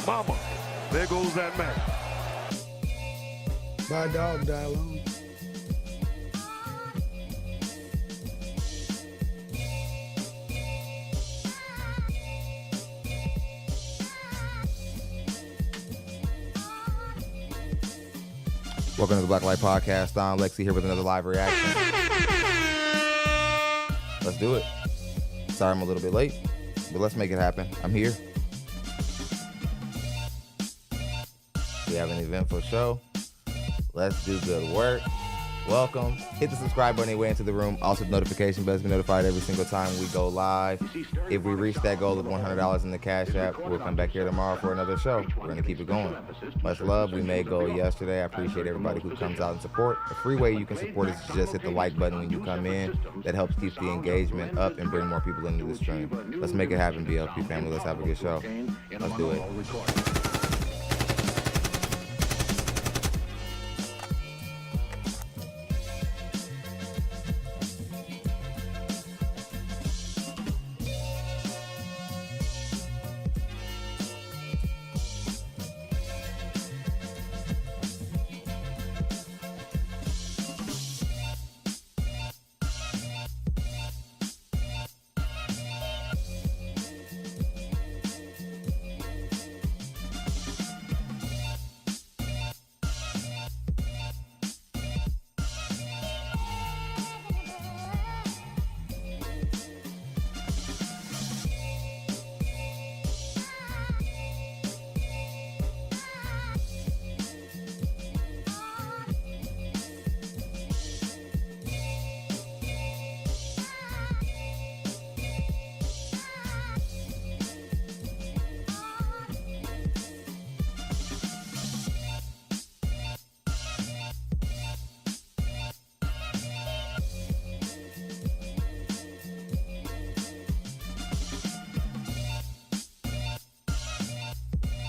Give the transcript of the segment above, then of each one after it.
Mama, there goes that man. My dog died alone. Welcome to the Black Light Podcast. SOUNDEFFECT here with another live reaction. Let's do it. Sorry I'm a little bit late, but let's make it happen. I'm here. We have an eventful show. Let's do good work. Welcome. Hit the subscribe button anyway into the room. Also, the notification bell to be notified every single time we go live. If we reach that goal of $100 in the Cash App, we'll come back here tomorrow for another show. We're going to keep it going. Much love. We made goal yesterday. I appreciate everybody who comes out and support. A free way you can support is to just hit the like button when you come in. That helps keep the engagement up and bring more people into the stream. Let's make it happen, BLP family. Let's have a good show. Let's do it.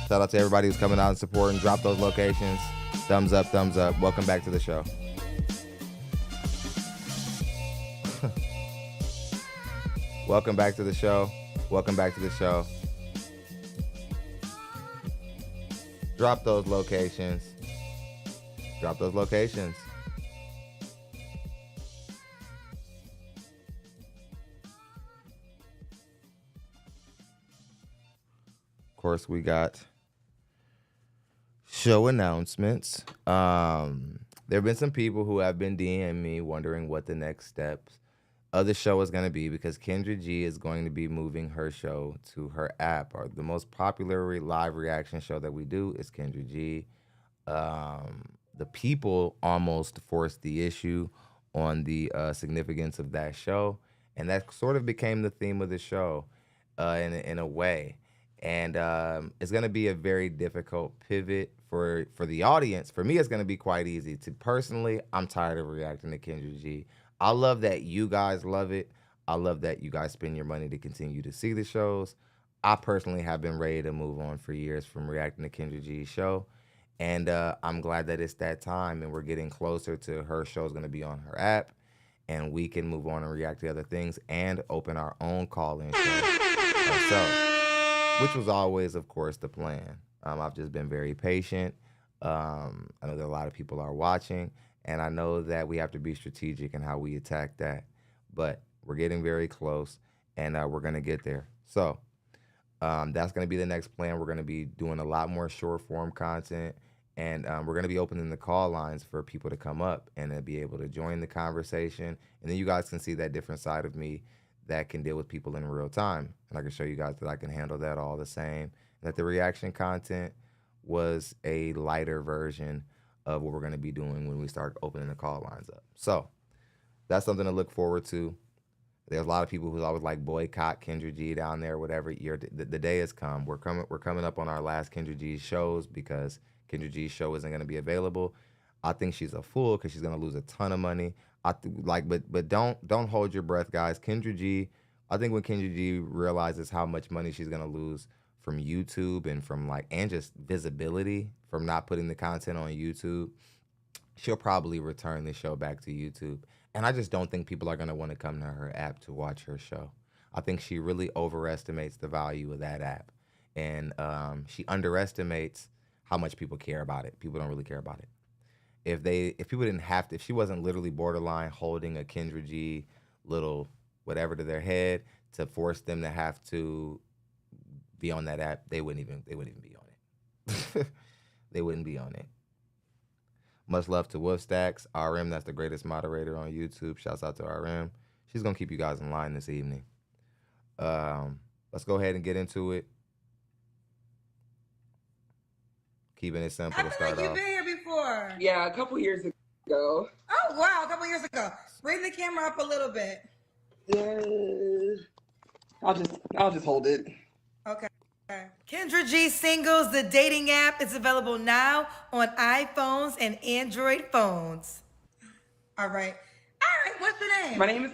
Shout out to everybody who's coming out and supporting. Drop those locations. Thumbs up, thumbs up. Welcome back to the show. Welcome back to the show. Welcome back to the show. Drop those locations. Drop those locations. Of course, we got show announcements. There have been some people who have been DMing me wondering what the next steps of the show is going to be, because Kendra G is going to be moving her show to her app. Or the most popular live reaction show that we do is Kendra G. The people almost forced the issue on the significance of that show, and that sort of became the theme of the show in a way. And it's going to be a very difficult pivot for the audience. For me, it's going to be quite easy. Personally, I'm tired of reacting to Kendra G. I love that you guys love it. I love that you guys spend your money to continue to see the shows. I personally have been ready to move on for years from reacting to Kendra G's show. And I'm glad that it's that time and we're getting closer to her show's going to be on her app. And we can move on and react to other things and open our own call-in show ourselves, which was always, of course, the plan. I've just been very patient. I know that a lot of people are watching, and I know that we have to be strategic in how we attack that. But we're getting very close, and we're going to get there. So that's going to be the next plan. We're going to be doing a lot more short-form content, and we're going to be opening the call lines for people to come up and be able to join the conversation. And then you guys can see that different side of me that can deal with people in real time. And I can show you guys that I can handle that all the same. That the reaction content was a lighter version of what we're going to be doing when we start opening the call lines up. So that's something to look forward to. There's a lot of people who's always like boycott Kendra G down there, whatever. The day has come. We're coming up on our last Kendra G shows because Kendra G's show isn't going to be available. I think she's a fool because she's going to lose a ton of money. But don't hold your breath, guys. Kendra G, I think when Kendra G realizes how much money she's going to lose from YouTube and from and just visibility from not putting the content on YouTube, she'll probably return the show back to YouTube. And I just don't think people are going to want to come to her app to watch her show. I think she really overestimates the value of that app. and she underestimates how much people care about it. People don't really care about it. If people didn't have to, if she wasn't literally borderline holding a Kendra G little whatever to their head to force them to have to be on that app, they wouldn't even be on it. They wouldn't be on it. Much love to Wolf Stacks. RM, that's the greatest moderator on YouTube. Shouts out to RM. She's gonna keep you guys in line this evening. Let's go ahead and get into it. Keeping it simple to start off. You've been here before. Yeah, a couple years ago. Oh wow, a couple years ago. Bring the camera up a little bit. I'll just hold it. Okay. Kendra G Singles, the dating app, is available now on iPhones and Android phones. All right. What's your name? My name is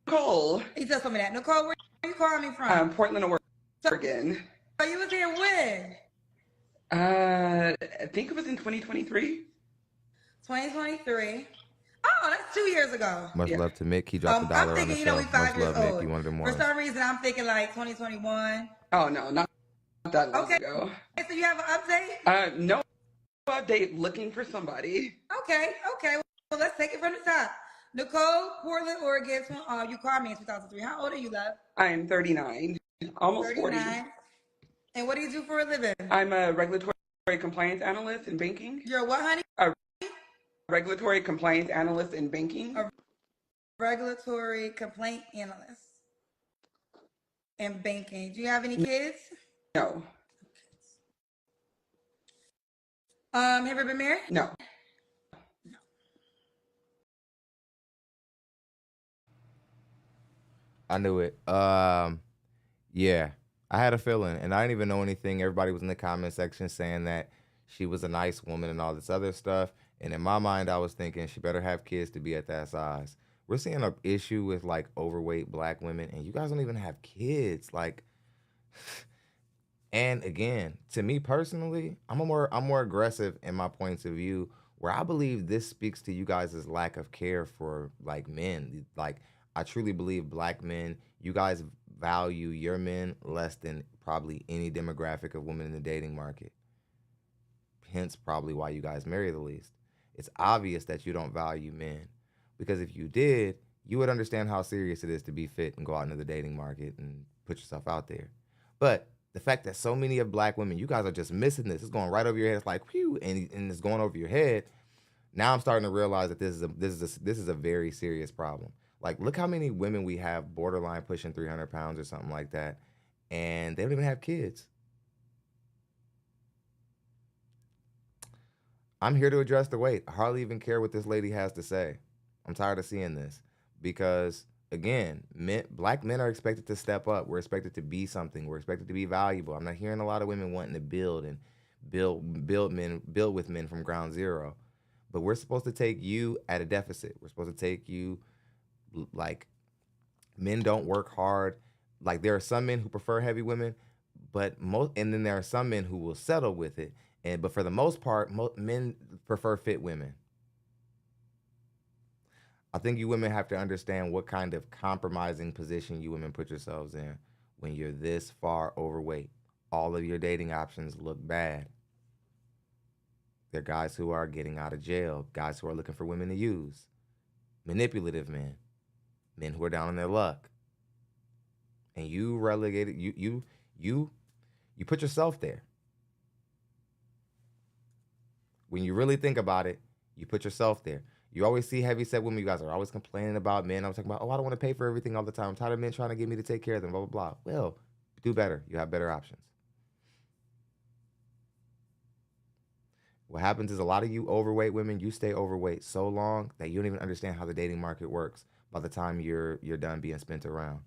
Nicole. You just told me that. Nicole, where are you calling me from? Portland, Oregon. So you was here when? I think it was in 2023. 2023. Oh, that's 2 years ago. Much love to Mick. He dropped $1 I'm thinking, on the show. we 5 years Much love, old. Mick. You one of them For ones. some reason, I'm thinking like 2021. Oh, no, not that long ago. So you have an update? No update, looking for somebody. Okay. Well, let's take it from the top. Nicole, Portland, Oregon. You called me in 2003. How old are you, love? I am 39, almost 39. 40. And what do you do for a living? I'm a regulatory compliance analyst in banking. You're a what, honey? A regulatory compliance analyst in banking. A regulatory complaint analyst in banking. Do you have any kids? No. Have you ever been married? No. I knew it. Yeah, I had a feeling, and I didn't even know anything. Everybody was in the comment section saying that she was a nice woman and all this other stuff. And in my mind, I was thinking she better have kids to be at that size. We're seeing an issue with like overweight black women, and you guys don't even have kids. Like, and again, to me personally, I'm more aggressive in my points of view, where I believe this speaks to you guys' lack of care for like men. Like, I truly believe black men, you guys value your men less than probably any demographic of women in the dating market. Hence probably why you guys marry the least. It's obvious that you don't value men, because if you did, you would understand how serious it is to be fit and go out into the dating market and put yourself out there. But the fact that so many of black women, you guys are just missing this. It's going right over your head. It's like, whew, and it's going over your head. Now I'm starting to realize that this is a very serious problem. Like, look how many women we have borderline pushing 300 pounds or something like that, and they don't even have kids. I'm here to address the weight. I hardly even care what this lady has to say. I'm tired of seeing this because, again, black men are expected to step up. We're expected to be something. We're expected to be valuable. I'm not hearing a lot of women wanting to build with men from ground zero. But we're supposed to take you at a deficit. We're supposed to take you like, men don't work hard. Like, there are some men who prefer heavy women, and then there are some men who will settle with it. But for the most part, men prefer fit women. I think you women have to understand what kind of compromising position you women put yourselves in when you're this far overweight. All of your dating options look bad. They're guys who are getting out of jail, guys who are looking for women to use, manipulative men, men who are down on their luck. And you relegated, you put yourself there. When you really think about it, you put yourself there. You always see heavyset women. You guys are always complaining about men. I was talking about, I don't want to pay for everything all the time. I'm tired of men trying to get me to take care of them, blah, blah, blah. Well, do better. You have better options. What happens is a lot of you overweight women, you stay overweight so long that you don't even understand how the dating market works by the time you're done being spent around.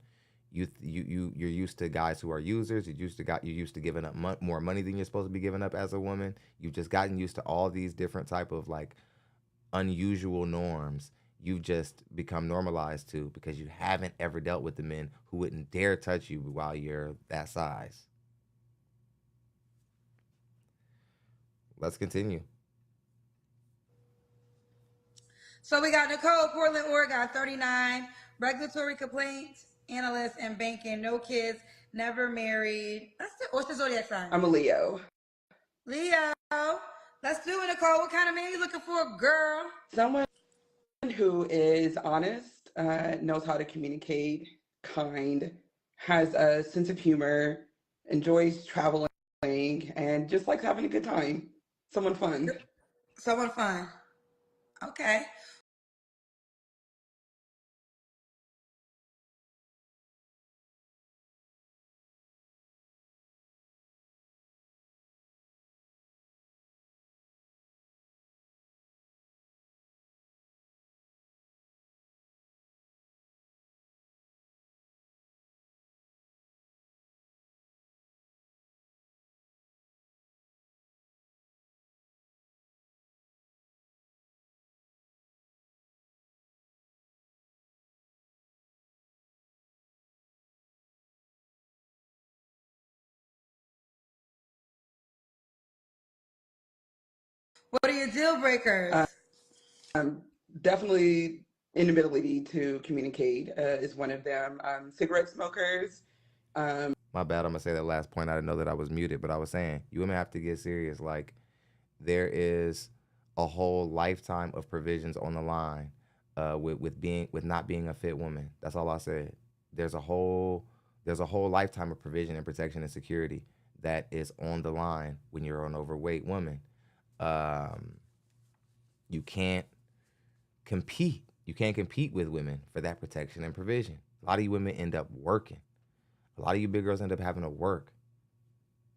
You're used to guys who are users. You're used to giving up more money than you're supposed to be giving up as a woman. You've just gotten used to all these different type of like unusual norms. You've just become normalized to, because you haven't ever dealt with the men who wouldn't dare touch you while you're that size. Let's continue. So we got Nicole, Portland, Oregon, 39, regulatory complaints analyst in banking, no kids, never married. What's the zodiac sign? I'm a Leo. Leo. Let's do it, Nicole. What kind of man you looking for, girl? Someone who is honest, knows how to communicate, kind, has a sense of humor, enjoys traveling, and just likes having a good time. Someone fun. Someone fun. Okay. What are your deal breakers? Definitely inability to communicate is one of them. Cigarette smokers. My bad. I'm gonna say that last point. I didn't know that I was muted, but I was saying you women have to get serious. Like, there is a whole lifetime of provisions on the line with not being a fit woman. That's all I said. There's a whole lifetime of provision and protection and security that is on the line when you're an overweight woman. You can't compete. You can't compete with women for that protection and provision. A lot of you women end up working. A lot of you big girls end up having to work.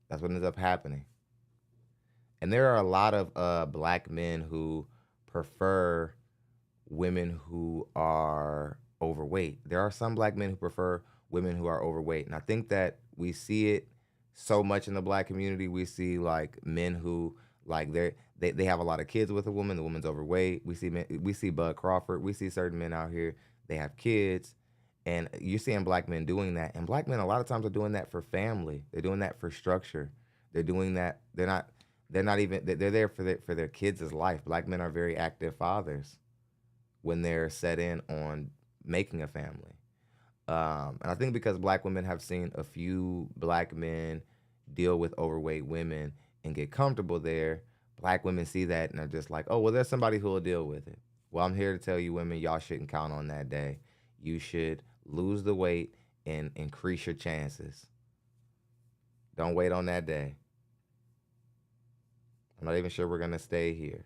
That's what ends up happening. And there are a lot of black men who prefer women who are overweight. There are some black men who prefer women who are overweight. And I think that we see it so much in the black community. We see like men who like they have a lot of kids with a woman. The woman's overweight. We see Bud Crawford. We see certain men out here. They have kids. And you're seeing black men doing that. And black men a lot of times are doing that for family. They're doing that for structure. They're doing that. They're there for their kids' life. Black men are very active fathers when they're set in on making a family. And I think because black women have seen a few black men deal with overweight women and get comfortable there, black women see that and are just like, oh, well, there's somebody who will deal with it. Well, I'm here to tell you women, y'all shouldn't count on that day. You should lose the weight and increase your chances. Don't wait on that day. I'm not even sure we're gonna stay here.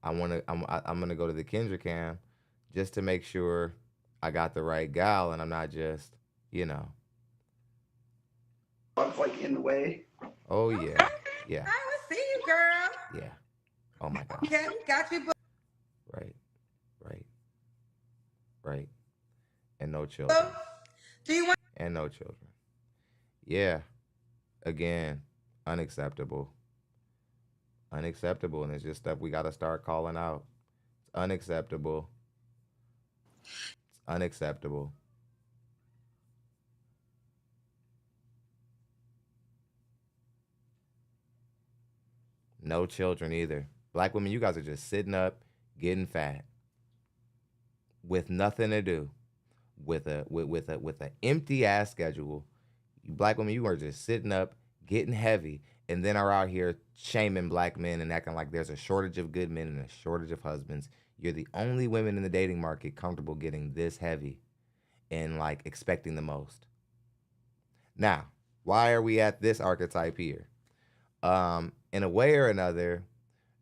I'm gonna go to the Kendra cam just to make sure I got the right gal and I'm not just, you know. It's like in the way. Oh yeah, yeah, I will see you, girl. yeah. Oh my God. Okay, got you. Right, right, right. And no children. Do you want? And no children. Yeah. Again, unacceptable. Unacceptable. And it's just stuff we got to start calling out. It's unacceptable. It's unacceptable. No children either. Black women, you guys are just sitting up, getting fat, with nothing to do, with an empty ass schedule. You black women, you are just sitting up, getting heavy, and then are out here shaming black men and acting like there's a shortage of good men and a shortage of husbands. You're the only women in the dating market comfortable getting this heavy and like expecting the most. Now, why are we at this archetype here? In a way or another,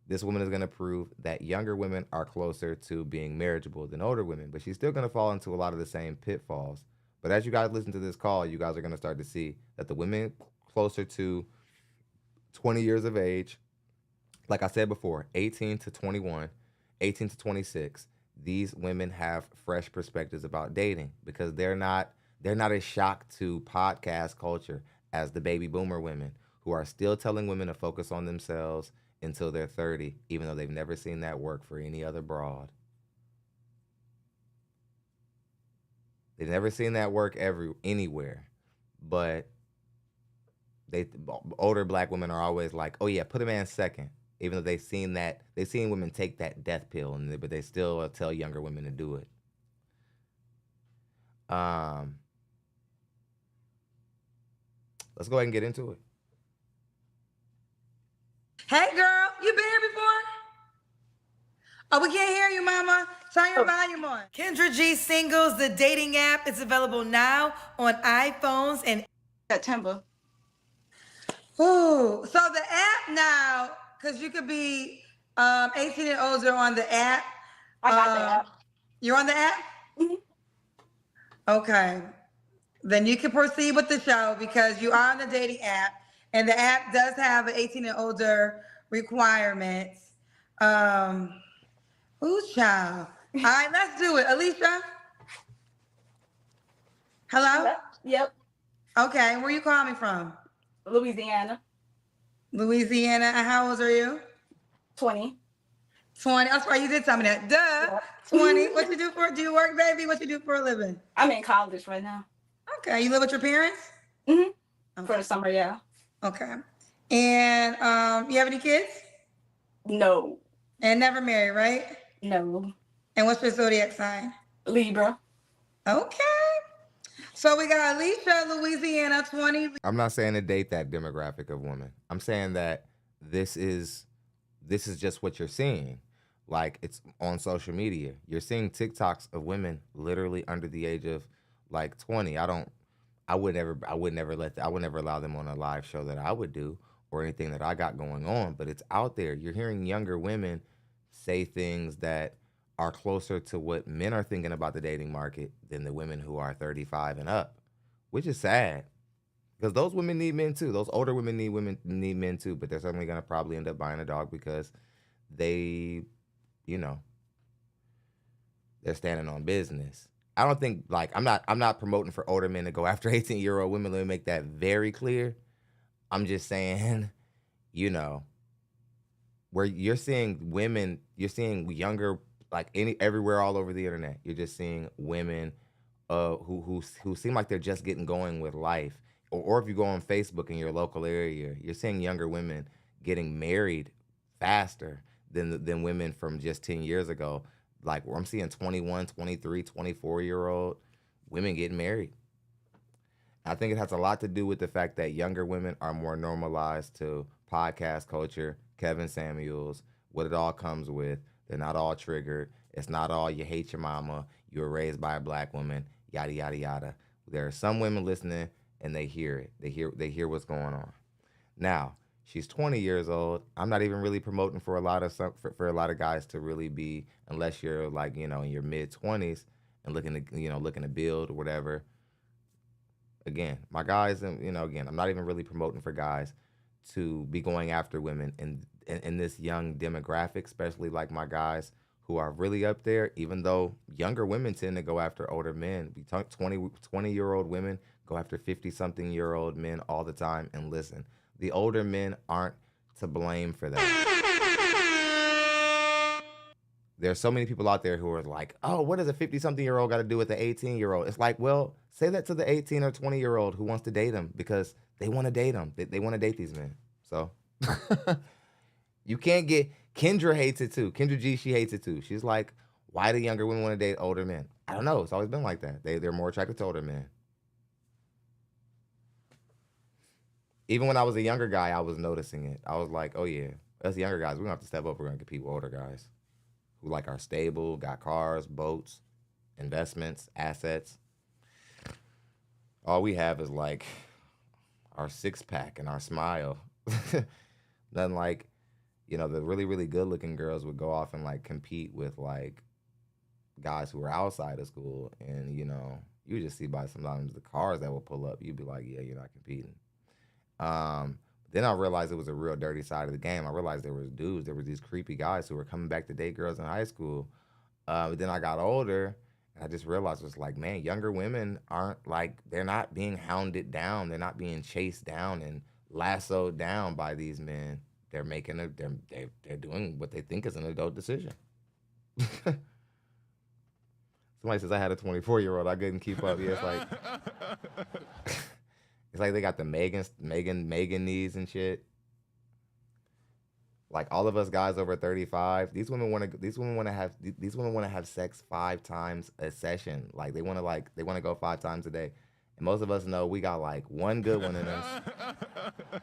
this woman is going to prove that younger women are closer to being marriageable than older women, but she's still going to fall into a lot of the same pitfalls. But as you guys listen to this call, you guys are going to start to see that the women closer to 20 years of age, like I said before, 18 to 21, 18 to 26, these women have fresh perspectives about dating because they're not as shocked to podcast culture as the baby boomer women who are still telling women to focus on themselves until they're 30, even though they've never seen that work for any other broad. They've never seen that work anywhere, but older black women are always like, oh yeah, put a man second, even though they've seen women take that death pill, but they still tell younger women to do it. let's go ahead and get into it. Hey, girl, you been here before? Oh, we can't hear you, mama. Turn your volume on. Kendra G Singles, the dating app, is available now on iPhones and September. Ooh, so the app now, because you could be 18 and older on the app. I got the app. You're on the app? Mhm. Okay. Then you can proceed with the show because you are on the dating app, and the app does have an 18 and older requirements. Ooh, child. All right, let's do it. Alicia? Hello? Yep. Okay, where you calling me from? Louisiana. Louisiana. And how old are you? 20. 20. That's right, you did tell me that. Duh. Yep. 20. What you do do you work, baby? What you do for a living? I'm in college right now. Okay, you live with your parents? Mm-hmm. For the summer, yeah. Okay. And you have any kids? No. And never married, right? No. And what's your zodiac sign? Libra. Okay. So we got Alicia, Louisiana, 20. I'm not saying to date that demographic of women. I'm saying that this is just what you're seeing. Like, it's on social media. You're seeing TikToks of women literally under the age of like 20. I would never allow them on a live show that I would do or anything that I got going on, but it's out there. You're hearing younger women say things that are closer to what men are thinking about the dating market than the women who are 35 and up, which is sad because those women need men too. Those older women need men too, but they're certainly going to probably end up buying a dog because they, they're standing on business. I don't think, like, I'm not promoting for older men to go after 18-year-old women. Let me make that very clear. I'm just saying, where you're seeing women, you're seeing younger, like everywhere all over the internet. You're just seeing women who seem like they're just getting going with life. Or if you go on Facebook in your local area, you're seeing younger women getting married faster than women from just 10 years ago. Like, I'm seeing 21, 23, 24-year-old women getting married. I think it has a lot to do with the fact that younger women are more normalized to podcast culture, Kevin Samuels, what it all comes with. They're not all triggered. It's not all you hate your mama, you were raised by a black woman, yada, yada, yada. There are some women listening and they hear it. They hear what's going on. Now, she's 20 years old. I'm not even really promoting for a lot of guys to really be, unless you're like, in your mid 20s and looking to build or whatever. Again, my guys, and again, I'm not even really promoting for guys to be going after women in this young demographic, especially like my guys who are really up there, even though younger women tend to go after older men. We talk 20-year-old women go after 50-something-year-old men all the time. And listen, the older men aren't to blame for that. There's so many people out there who are like, oh, what does a 50-something-year-old got to do with the 18-year-old? It's like, well, say that to the 18 or 20-year-old who wants to date them because they want to date them. They want to date these men. So you can't get, Kendra hates it too. Kendra G, she hates it too. She's like, why do younger women want to date older men? I don't know. It's always been like that. They're more attracted to older men. Even when I was a younger guy, I was noticing it. I was like, oh yeah, us younger guys, we're going to have to step up. We're going to compete with older guys who like are stable, got cars, boats, investments, assets. All we have is like our six-pack and our smile. Nothing like, the really, really good-looking girls would go off and like compete with like guys who are outside of school. And, you just see by sometimes the cars that will pull up, you'd be like, yeah, you're not competing. Then I realized it was a real dirty side of the game. I realized there were these creepy guys who were coming back to date girls in high school. But then I got older, and I just realized it was like, man, younger women aren't like, they're not being hounded down. They're not being chased down and lassoed down by these men. They're they're doing what they think is an adult decision. Somebody says I had a 24-year-old. I couldn't keep up. Yeah, it's like, it's like they got the Megan knees and shit. Like all of us guys over 35, these women want to have sex 5 times a session. Like they want to go 5 times a day. And most of us know we got like one good one in us. A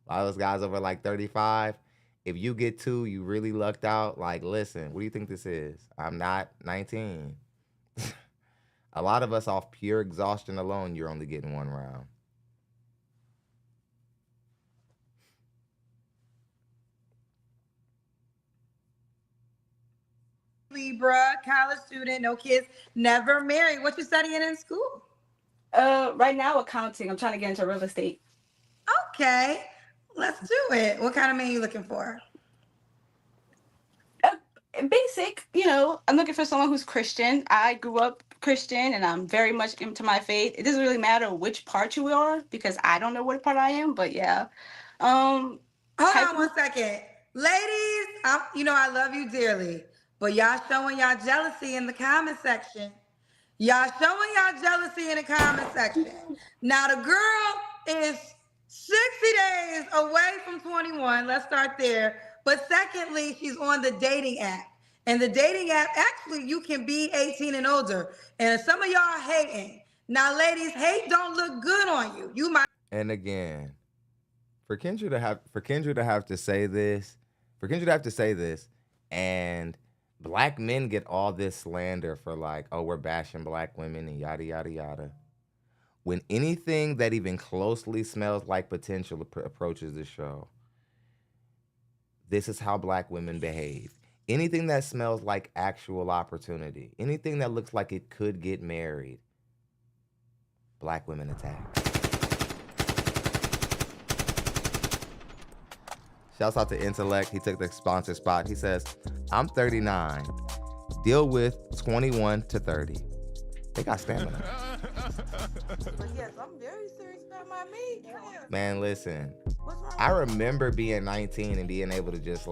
lot of those guys over like 35, if you get two, you really lucked out. Like, listen, what do you think this is? I'm not 19. A lot of us off pure exhaustion alone, you're only getting one round. Libra, college student, no kids, never married. What you studying in school? Right now accounting. I'm trying to get into real estate. Okay, let's do it. What kind of man you looking for? Basic, you know, I'm looking for someone who's Christian. I grew up Christian and I'm very much into my faith. It doesn't really matter which part you are because I don't know what part I am, but yeah. Hold on one second. Ladies, you know I love you dearly, but y'all showing y'all jealousy in the comment section. Y'all showing y'all jealousy in the comment section. Now the girl is 60 days away from 21. Let's start there. But secondly, she's on the dating app. And the dating app, actually, you can be 18 and older. And some of y'all are hating. Now, ladies, hate don't look good on you. You might. And again, for Kendra to have to say this, and black men get all this slander for like, oh, we're bashing black women and yada, yada, yada. When anything that even closely smells like potential approaches the show, this is how black women behave. Anything that smells like actual opportunity, anything that looks like it could get married, black women attack. Shouts out to Intellect. He took the sponsor spot. He says, I'm 39. Deal with 21 to 30. They got stamina. Yes, I'm very serious about my meat. Man, listen. I remember being 19 and being able to just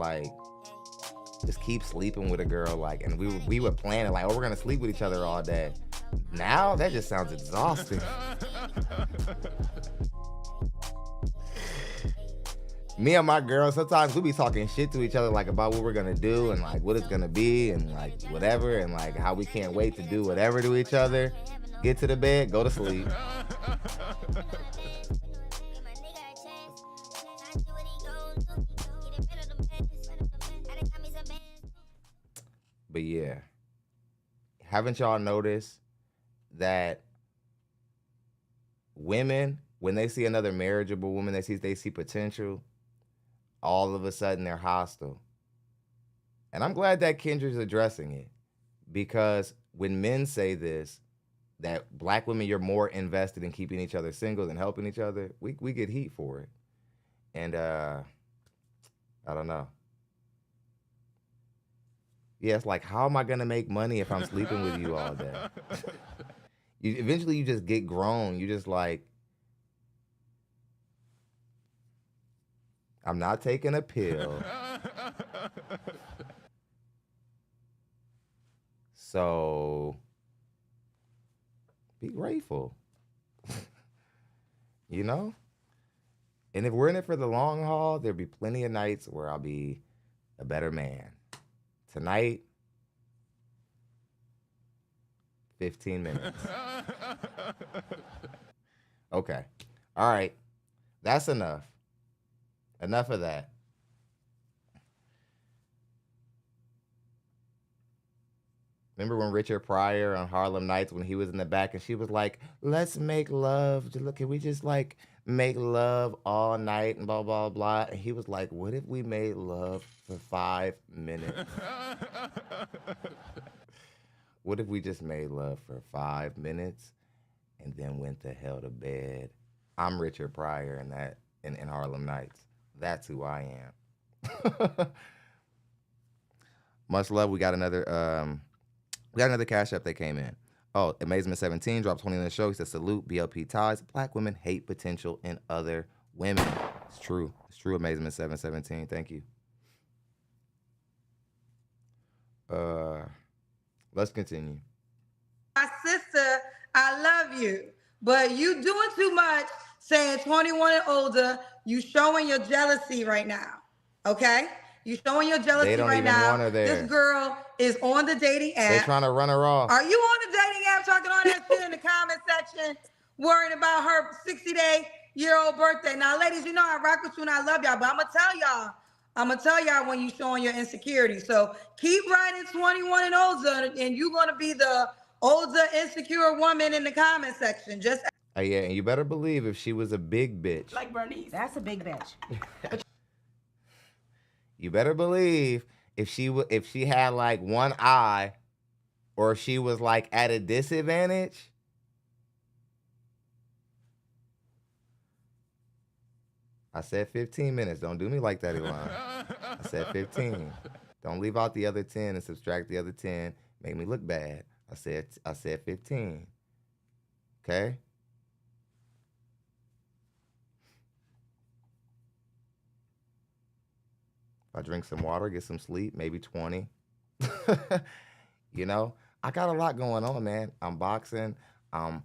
keep sleeping with a girl, like, and we were planning like, oh, we're gonna sleep with each other all day. Now that just sounds exhausting. Me and my girl, sometimes we be talking shit to each other, like about what we're gonna do and like what it's gonna be and like whatever, and like how we can't wait to do whatever to each other. Get to the bed, go to sleep. But yeah, haven't y'all noticed that women, when they see another marriageable woman, they see potential, all of a sudden they're hostile. And I'm glad that Kendra's addressing it, because when men say this, that black women, you're more invested in keeping each other single than helping each other, we get heat for it. And I don't know. Yeah, it's like, how am I gonna make money if I'm sleeping with you all day? Eventually you just get grown. You just like, I'm not taking a pill. So be grateful. You know? And if we're in it for the long haul, there'll be plenty of nights where I'll be a better man. Tonight, 15 minutes. Okay. All right. That's enough. Enough of that. Remember when Richard Pryor on Harlem Nights, when he was in the back and she was like, let's make love. Can we just like make love all night and blah, blah, blah. And he was like, what if we made love for 5 minutes? What if we just made love for 5 minutes and then went to hell to bed? I'm Richard Pryor in Harlem Nights. That's who I am. Much love. We got another cash app that came in. Oh, Amazement17 dropped 20 in the show. He says, salute BLP ties. Black women hate potential in other women. It's true. It's true, Amazement717. Thank you. Let's continue. My sister, I love you, but you doing too much saying 21 and older. You showing your jealousy right now, okay? You showing your jealousy right now. They don't even want her there. This girl is on the dating app. They're trying to run her off. Are you on the dating app talking all that shit in the comment section? worrying about her 60-day-year-old birthday. Now, ladies, you know I rock with you and I love y'all, but I'm gonna tell y'all when you showing your insecurity. So keep writing 21 and older, and you're gonna be the older insecure woman in the comment section. Just Yeah, and you better believe if she was a big bitch. Like Bernice. That's a big bitch. You better believe if she had like one eye, or if she was like at a disadvantage. I said 15 minutes. Don't do me like that, Elon. I said 15. Don't leave out the other 10 and subtract the other 10. Make me look bad. I said 15. Okay? If I drink some water, get some sleep, maybe 20. You know, I got a lot going on, man. I'm boxing. I'm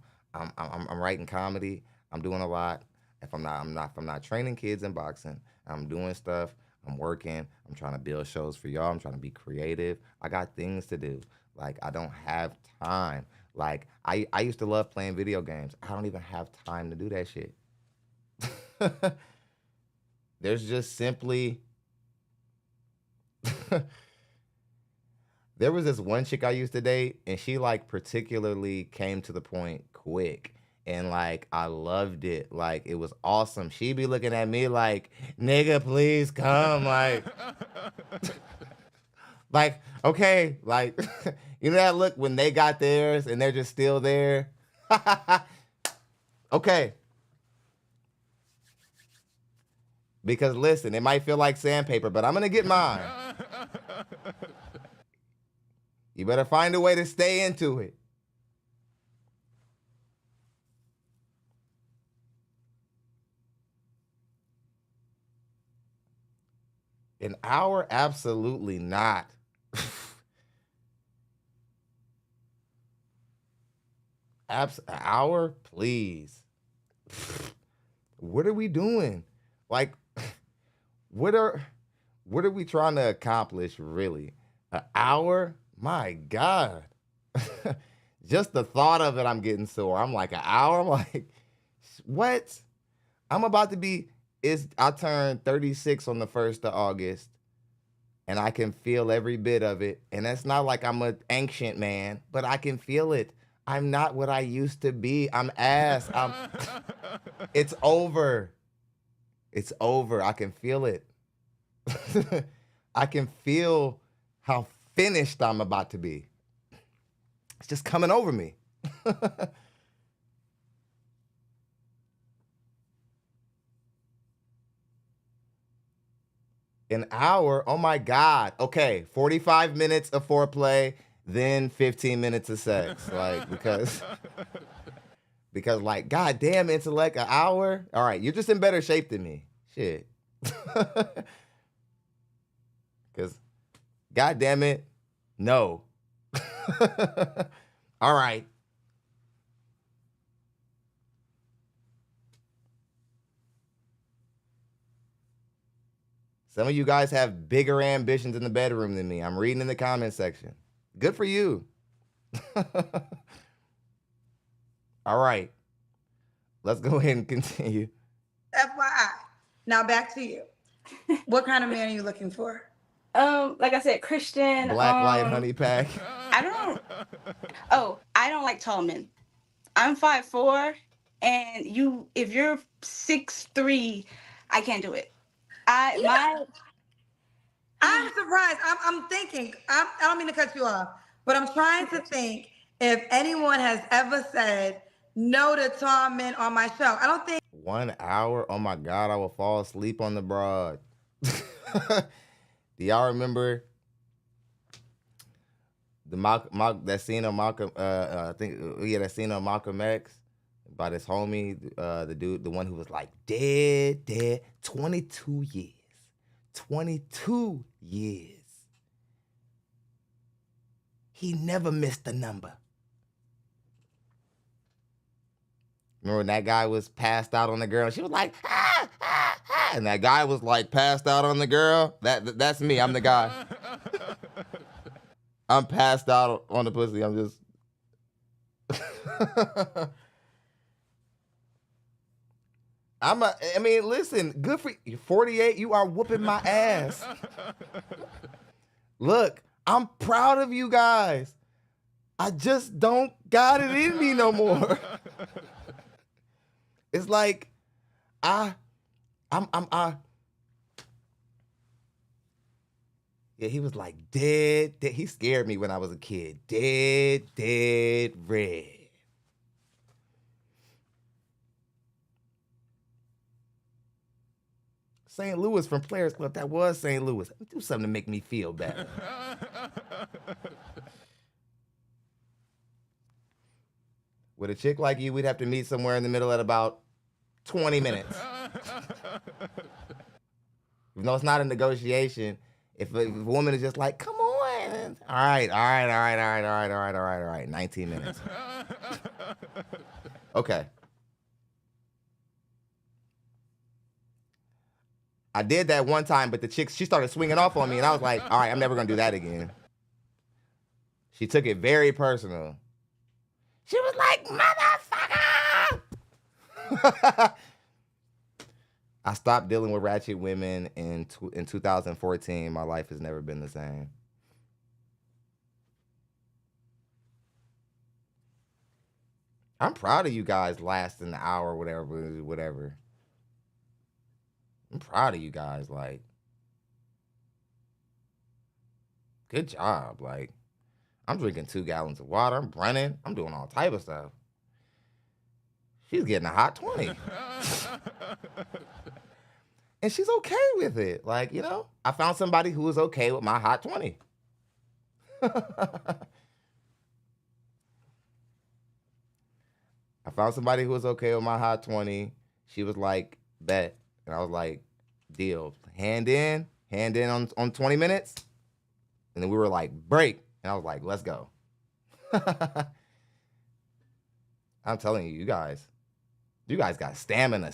writing comedy. I'm doing a lot. If I'm not training kids in boxing, I'm doing stuff. I'm working. I'm trying to build shows for y'all. I'm trying to be creative. I got things to do. Like, I don't have time. Like, I used to love playing video games. I don't even have time to do that shit. There's just simply... There was this one chick I used to date, and she, like, particularly came to the point quick. And, like, I loved it. Like, it was awesome. She'd be looking at me like, nigga, please come. Like, like, okay. Like, you know that look when they got theirs and they're just still there? Okay. Because, listen, it might feel like sandpaper, but I'm going to get mine. You better find a way to stay into it. An hour? Absolutely not. An hour? Please. What are we doing? Like, what are we trying to accomplish, really? An hour? My God. Just the thought of it, I'm getting sore. I'm like, an hour? I'm like, what? I'm about to be... I turned 36 on the 1st of August, and I can feel every bit of it. And that's not like I'm an ancient man, but I can feel it. I'm not what I used to be. I'm ass. It's over. It's over. I can feel it. I can feel how finished I'm about to be. It's just coming over me. An hour? Oh my God. Okay, 45 minutes of foreplay, then 15 minutes of sex. Like, because like, goddamn, intellect, an hour? All right, you're just in better shape than me. Shit. Because, goddamn it, no. All right. Some of you guys have bigger ambitions in the bedroom than me. I'm reading in the comment section. Good for you. All right. Let's go ahead and continue. FYI. Now back to you. What kind of man are you looking for? Like I said, Christian. Black light honey pack. I don't like tall men. I'm 5'4", and if you're 6'3", I can't do it. I'm surprised. I'm thinking. I don't mean to cut you off, but I'm trying to think if anyone has ever said no to tall men on my show. I don't think. 1 hour? Oh my God, I will fall asleep on the broad. Do y'all remember that scene on Malcolm? That scene on Malcolm X by this homie, the dude, the one who was like dead, 22 years. 22 years. He never missed a number. Remember when that guy was passed out on the girl? She was like, ah, ah, ah. And that guy was like passed out on the girl. That's me. I'm the guy. I'm passed out on the pussy. I'm just... I mean, listen, good for you. 48, you are whooping my ass. Look, I'm proud of you guys. I just don't got it in me no more. It's like, yeah, he was like dead. He scared me when I was a kid. Dead red. St. Louis from Players Club. That was St. Louis. Do something to make me feel better. With a chick like you, we'd have to meet somewhere in the middle at about 20 minutes. Even though it's not a negotiation, if a woman is just like, come on. All right. 19 minutes. Okay. I did that one time, but the chick, she started swinging off on me, and I was like, all right, I'm never going to do that again. She took it very personal. She was like, motherfucker! I stopped dealing with ratchet women in 2014. My life has never been the same. I'm proud of you guys lasting the hour, whatever. I'm proud of you guys. Like, good job. Like, I'm drinking 2 gallons of water. I'm running. I'm doing all type of stuff. She's getting a hot 20. And she's okay with it. Like, you know, I found somebody who was okay with my hot 20. I found somebody who was okay with my hot 20. She was like, bet. And I was like, deal. Hand in on 20 minutes. And then we were like, break. And I was like, let's go. I'm telling you, you guys got stamina.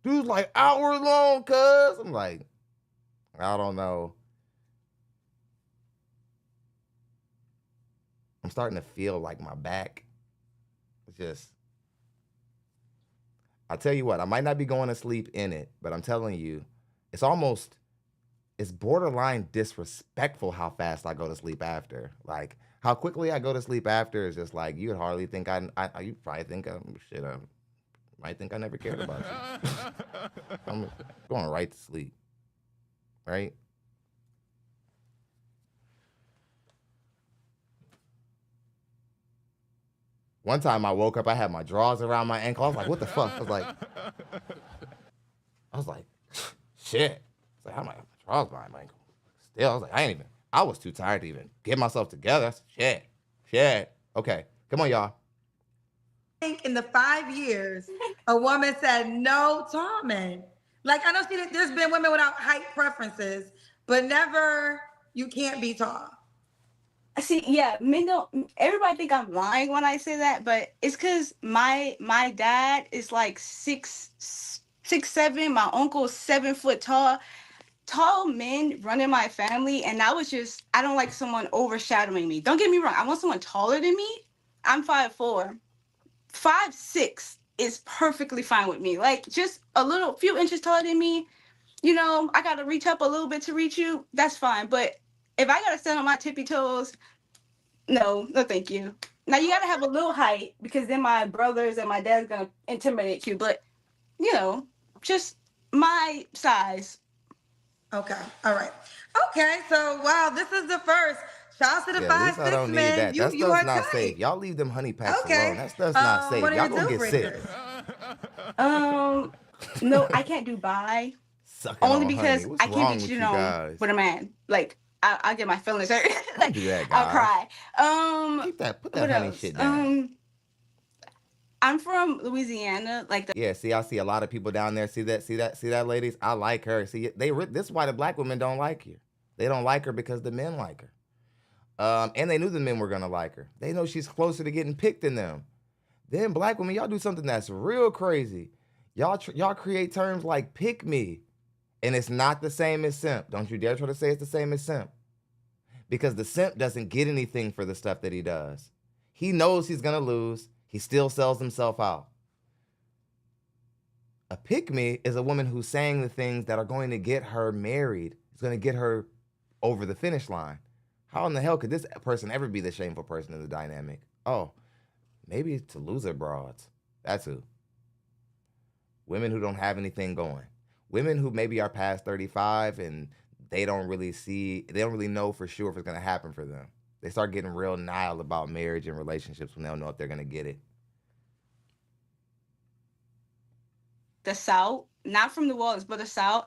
Dude's like, hour long, cuz. I'm like, I don't know. I'm starting to feel like my back. It's just, I'll tell you what, I might not be going to sleep in it, but I'm telling you, it's borderline disrespectful how fast I go to sleep after. Like, how quickly I go to sleep after is just like, you'd hardly think you probably think might think I never cared about you. I'm going right to sleep, right? One time I woke up, I had my drawers around my ankle. I was like, what the fuck? I was like, shit. I was like, how am I have my drawers behind my ankle? Still, I was like, I was too tired to even get myself together. I said, shit. Okay, come on, y'all. I think in the 5 years, a woman said no tall men. Like, I know there's been women without height preferences, but never, you can't be tall. See, yeah, men don't. Everybody think I'm lying when I say that, but it's because my dad is like 6'7". My uncle is 7 foot tall. Tall men run in my family, and I don't like someone overshadowing me. Don't get me wrong. I want someone taller than me. I'm 5'4". 5'6" is perfectly fine with me. Like, just a few inches taller than me. You know, I gotta reach up a little bit to reach you. That's fine. But if I gotta stand on my tippy toes, no, thank you. Now you gotta have a little height, because then my brothers and my dad's gonna intimidate you. But, you know, just my size. Okay, all right. Okay, so wow, this is the first. Shout out to the 5'6" I don't need men. that. You That stuff's are not tight. safe. Y'all leave them honey packs Okay. alone. That stuff's not safe. What are Y'all your gonna deal get sick. breakers? No, I can't do bi. Sucking Only on because honey. What's I can't wrong be with cheated you on guys? with a man. Like, I'll get my feelings hurt. Don't do that, I'll guys. cry. Put that What honey else? shit down. I'm from Louisiana. Yeah, see, I see a lot of people down there. See that, ladies? I like her. See, this is why the black women don't like you. They don't like her because the men like her. And they knew the men were gonna like her. They know she's closer to getting picked than them. Then black women, y'all do something that's real crazy. Y'all create terms like pick me, and it's not the same as simp. Don't you dare try to say it's the same as simp, because the simp doesn't get anything for the stuff that he does. He knows he's gonna lose. He still sells himself out. A pick-me is a woman who's saying the things that are going to get her married. It's going to get her over the finish line. How in the hell could this person ever be the shameful person in the dynamic? Oh, maybe to loser broads. That's who. Women who don't have anything going. Women who maybe are past 35 and they don't really know for sure if it's going to happen for them. They start getting real nihil about marriage and relationships when they don't know if they're going to get it. The South, not from the Walls, but the South.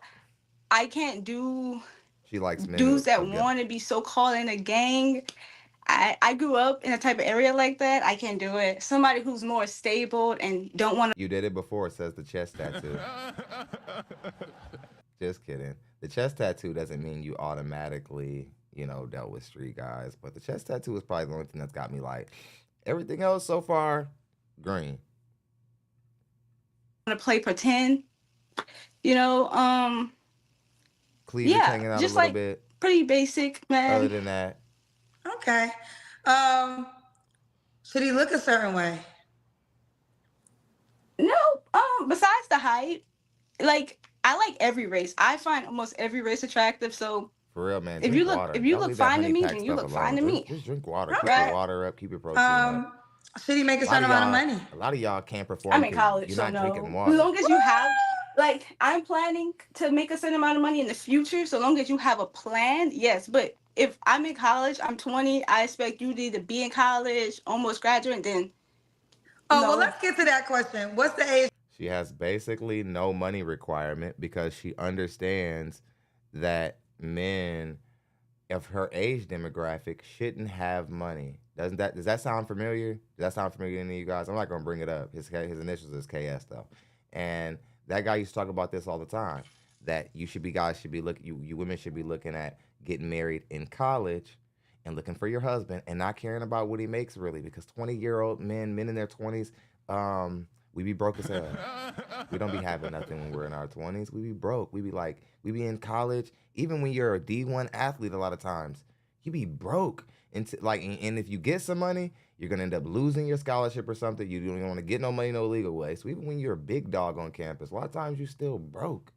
I can't do She likes men dudes that okay. want to be so called in a gang. I grew up in a type of area like that. I can't do it. Somebody who's more stable and don't want to. You did it before, says the chest tattoo. Just kidding. The chest tattoo doesn't mean you automatically, dealt with street guys. But the chest tattoo is probably the only thing that's got me like, everything else so far, green. To play pretend, Cleavage hanging out just a little like bit. pretty basic, man. Other than that, Okay. Should he look a certain way? No, besides the height, like I like every race. I find almost every race attractive. So for real, man. if you look, water. if you Don't look leave that fine to honey me, pack then you stuff look alone. fine to me. Just drink water. Keep Okay. your water up. Keep your protein up. Should he make a certain amount of money? A lot of y'all can't perform. I'm in college, You're so not no. drinking water. As long as you have, like, I'm planning to make a certain amount of money in the future. So long as you have a plan, yes. But if I'm in college, I'm 20, I expect you to either be in college, almost graduate, then. Oh, no. well, let's get to that question. What's the age? She has basically no money requirement because she understands that men of her age demographic shouldn't have money. Does that sound familiar? Does that sound familiar to any of you guys? I'm not gonna bring it up. His initials is KS though, and that guy used to talk about this all the time. That you women should be looking at getting married in college and looking for your husband and not caring about what he makes really, because 20-year-old men in their 20s, we be broke as hell. We don't be having nothing when we're in our 20s. We be broke. We be in college. Even when you're a D1 athlete, a lot of times you be broke. And if you get some money, you're gonna end up losing your scholarship or something. You don't want to get no money no legal way. So even when you're a big dog on campus, a lot of times you still broke.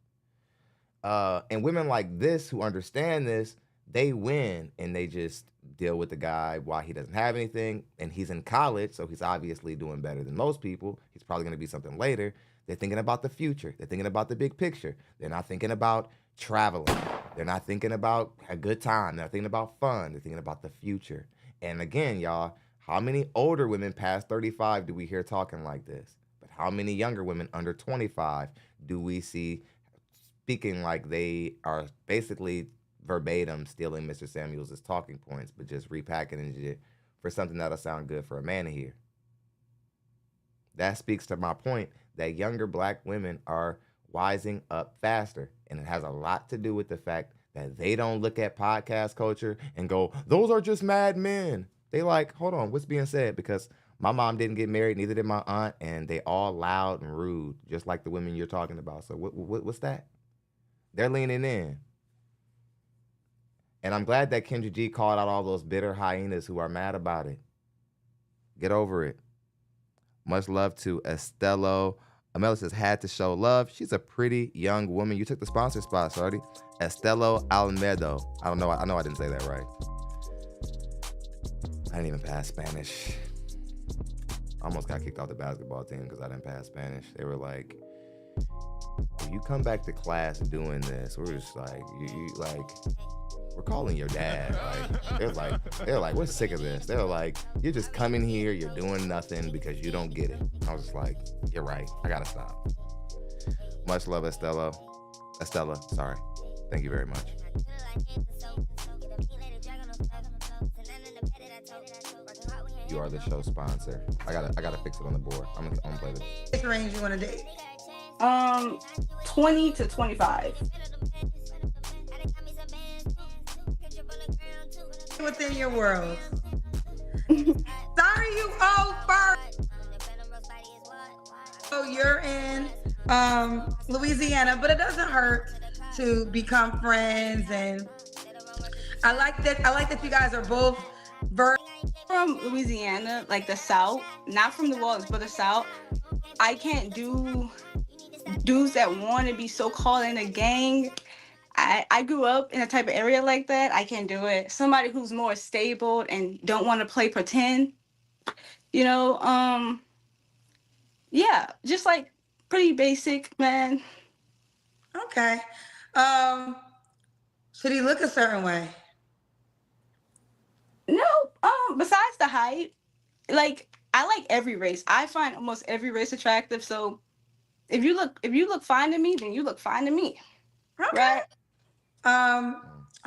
And women like this who understand this, they win and they just deal with the guy while he doesn't have anything and he's in college, so he's obviously doing better than most people. He's probably going to be something later. They're thinking about the future. They're thinking about the big picture. They're not thinking about traveling. They're not thinking about a good time. They're not thinking about fun. They're thinking about the future. And again, y'all, how many older women past 35 do we hear talking like this? But how many younger women under 25 do we see speaking like they are basically verbatim stealing Mr. Samuels' talking points, but just repackaging it for something that'll sound good for a man to hear? That speaks to my point that younger black women are wising up faster. And it has a lot to do with the fact that they don't look at podcast culture and go, those are just mad men. They like, hold on, what's being said? Because my mom didn't get married, neither did my aunt, and they all loud and rude, just like the women you're talking about. So what's that? They're leaning in. And I'm glad that Kendra G called out all those bitter hyenas who are mad about it. Get over it. Much love to Estelo. Amelia says, had to show love. She's a pretty young woman. You took the sponsor spot, Sardi. Estelo Almedo. I know I didn't say that right. I didn't even pass Spanish. I almost got kicked off the basketball team because I didn't pass Spanish. They were like, if you come back to class doing this, we're just like, we're calling your dad. They're like, we're sick of this. They're like, you're just coming here, you're doing nothing because you don't get it. I was just like, you're right. I gotta stop. Much love, Estella, sorry. Thank you very much. You are the show sponsor. I gotta fix it on the board. I'm gonna play this. Which range you want to date? 20 to 25. Within your world. Sorry, you old first. So you're in Louisiana, but it doesn't hurt to become friends, and I like that you guys are both from Louisiana, like the South, not from the Walls, but the South. I can't do dudes that want to be so called in a gang. I grew up in a type of area like that. I can't do it. Somebody who's more stable and don't want to play pretend, you know. Yeah, just like pretty basic, man. Okay. Should he look a certain way? No, besides the height, like I like every race. I find almost every race attractive. So if you look fine to me, then you look fine to me. Okay. Right?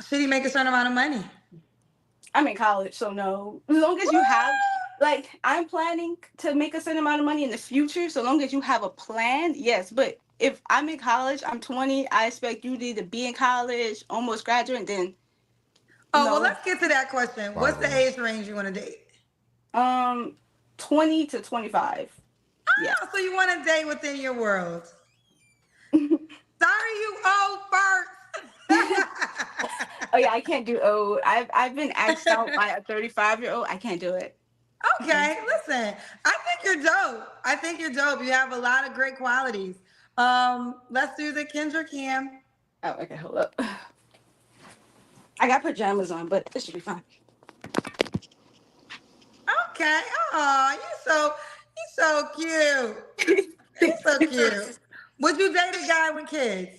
Should he make a certain amount of money? I'm in college, so no. As long as you have, like, I'm planning to make a certain amount of money in the future. So long as you have a plan, yes. But if I'm in college, I'm 20, I expect you to either be in college, almost graduate, then. Oh, no. well, let's get to that question. What's the age range you want to date? 20 to 25. Yeah. So you want to date within your world. Sorry, you old first. Oh yeah, I can't do old. I've been asked out by a 35-year-old. I can't do it. Okay, listen. I think you're dope. I think you're dope. You have a lot of great qualities. Let's do the Kendra Cam. Oh, okay, hold up. I got pajamas on, but this should be fine. Okay. Oh, you so cute. You're so cute. Would you date a guy with kids?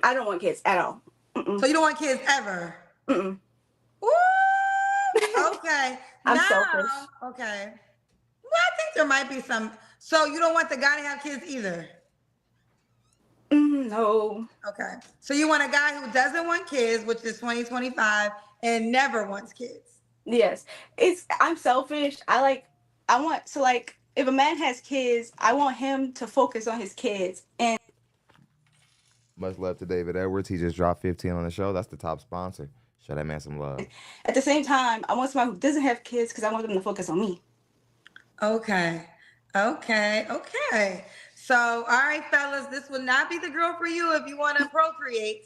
I don't want kids at all. So you don't want kids ever? Woo! Okay. I'm selfish. Okay. Well, I think there might be some. So you don't want the guy to have kids either? No. Okay. So you want a guy who doesn't want kids, which is 2025, and never wants kids? Yes. I'm selfish. If a man has kids, I want him to focus on his kids. And Much love to David Edwards. He just dropped 15 on the show. That's the top sponsor. Show that man some love. At the same time, I want somebody who doesn't have kids because I want them to focus on me. Okay. So, all right, fellas, this will not be the girl for you if you want to procreate.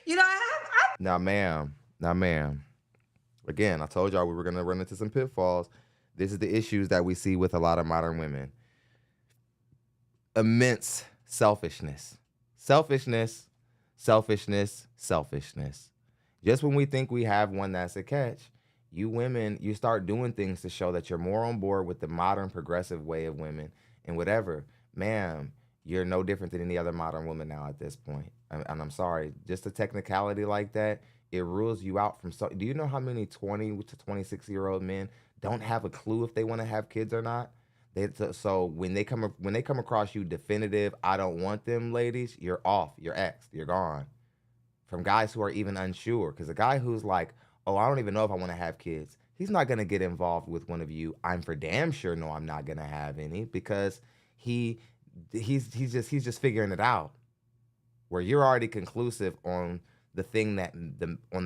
You know, Now, ma'am. Again, I told y'all we were going to run into some pitfalls. This is the issues that we see with a lot of modern women. Immense selfishness. Selfishness. Just when we think we have one that's a catch, you women, you start doing things to show that you're more on board with the modern progressive way of women and whatever. Ma'am, you're no different than any other modern woman now at this point. And I'm sorry, just a technicality like that, it rules you out from do you know how many 20 to 26-year-old men don't have a clue if they want to have kids or not? So when they come across you definitive, I don't want them, ladies, you're off, you're exed, you're gone. From guys who are even unsure, because a guy who's like, oh, I don't even know if I want to have kids, he's not gonna get involved with one of you. I'm for damn sure no, I'm not gonna have any, because he's just figuring it out. Where you're already conclusive on the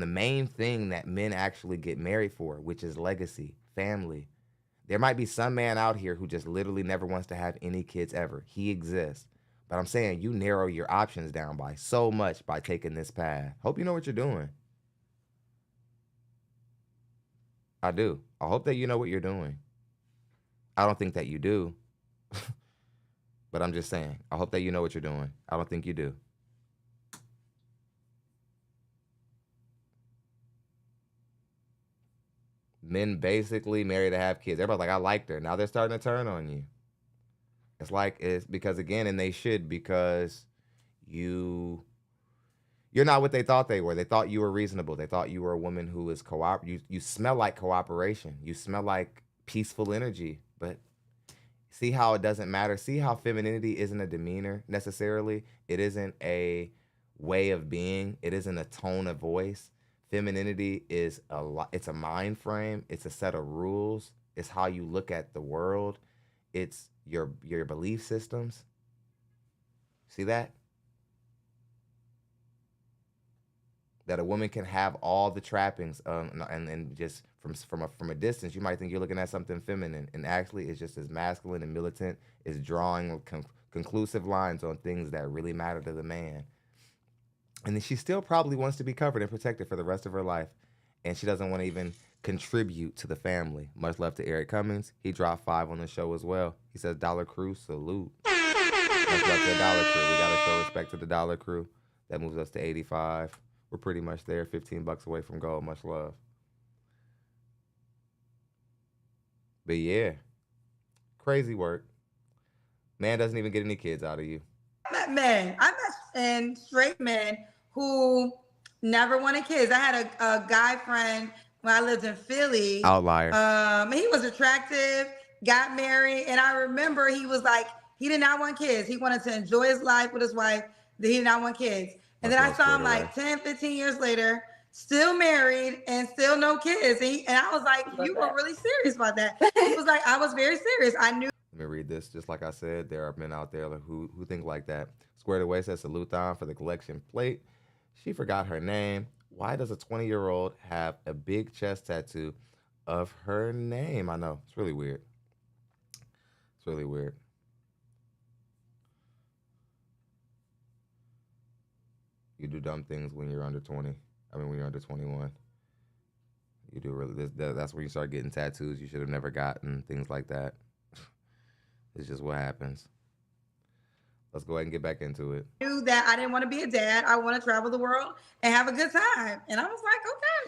main thing that men actually get married for, which is legacy, family. There might be some man out here who just literally never wants to have any kids ever. He exists. But I'm saying you narrow your options down by so much by taking this path. Hope you know what you're doing. I do. I hope that you know what you're doing. I don't think that you do. But I'm just saying, I hope that you know what you're doing. I don't think you do. Men basically marry to have kids. Everybody's like, I liked her. Now they're starting to turn on you. It's because, again, and they should, because you're not what they thought they were. They thought you were reasonable. They thought you were a woman who is you smell like cooperation. You smell like peaceful energy. But see how it doesn't matter. See how femininity isn't a demeanor necessarily. It isn't a way of being. It isn't a tone of voice. Femininity is it's a mind frame. It's a set of rules. It's how you look at the world. It's your belief systems. See that? That a woman can have all the trappings, and just from a distance, you might think you're looking at something feminine, and actually it's just as masculine and militant. It's drawing conclusive lines on things that really matter to the man. And then she still probably wants to be covered and protected for the rest of her life. And she doesn't want to even contribute to the family. Much love to Eric Cummings. He dropped 5 on the show as well. He says, Dollar Crew, salute. Much love to the Dollar Crew. We got to show respect to the Dollar Crew. That moves us to 85. We're pretty much there, 15 bucks away from gold. Much love. But yeah, crazy work. Man doesn't even get any kids out of you. I met straight men who never wanted kids. I had a guy friend when I lived in Philly. Outlier. He was attractive, got married, and I remember he was like, he did not want kids. He wanted to enjoy his life with his wife. He did not want kids. And then I saw him like 10, 15 years later, still married and still no kids. And I was like, you were really serious about that. He was like, I was very serious. I knew. Let me read this. Just like I said, there are men out there who think like that. Squared Away says, salute Thon for the collection plate. She forgot her name. Why does a 20-year-old have a big chest tattoo of her name? I know. It's really weird. It's really weird. You do dumb things when you're under 20. I mean, when you're under 21. You do really. That's when you start getting tattoos you should have never gotten, things like that. It's just what happens. Let's go ahead and get back into it. I knew that I didn't want to be a dad. I want to travel the world and have a good time. And I was like,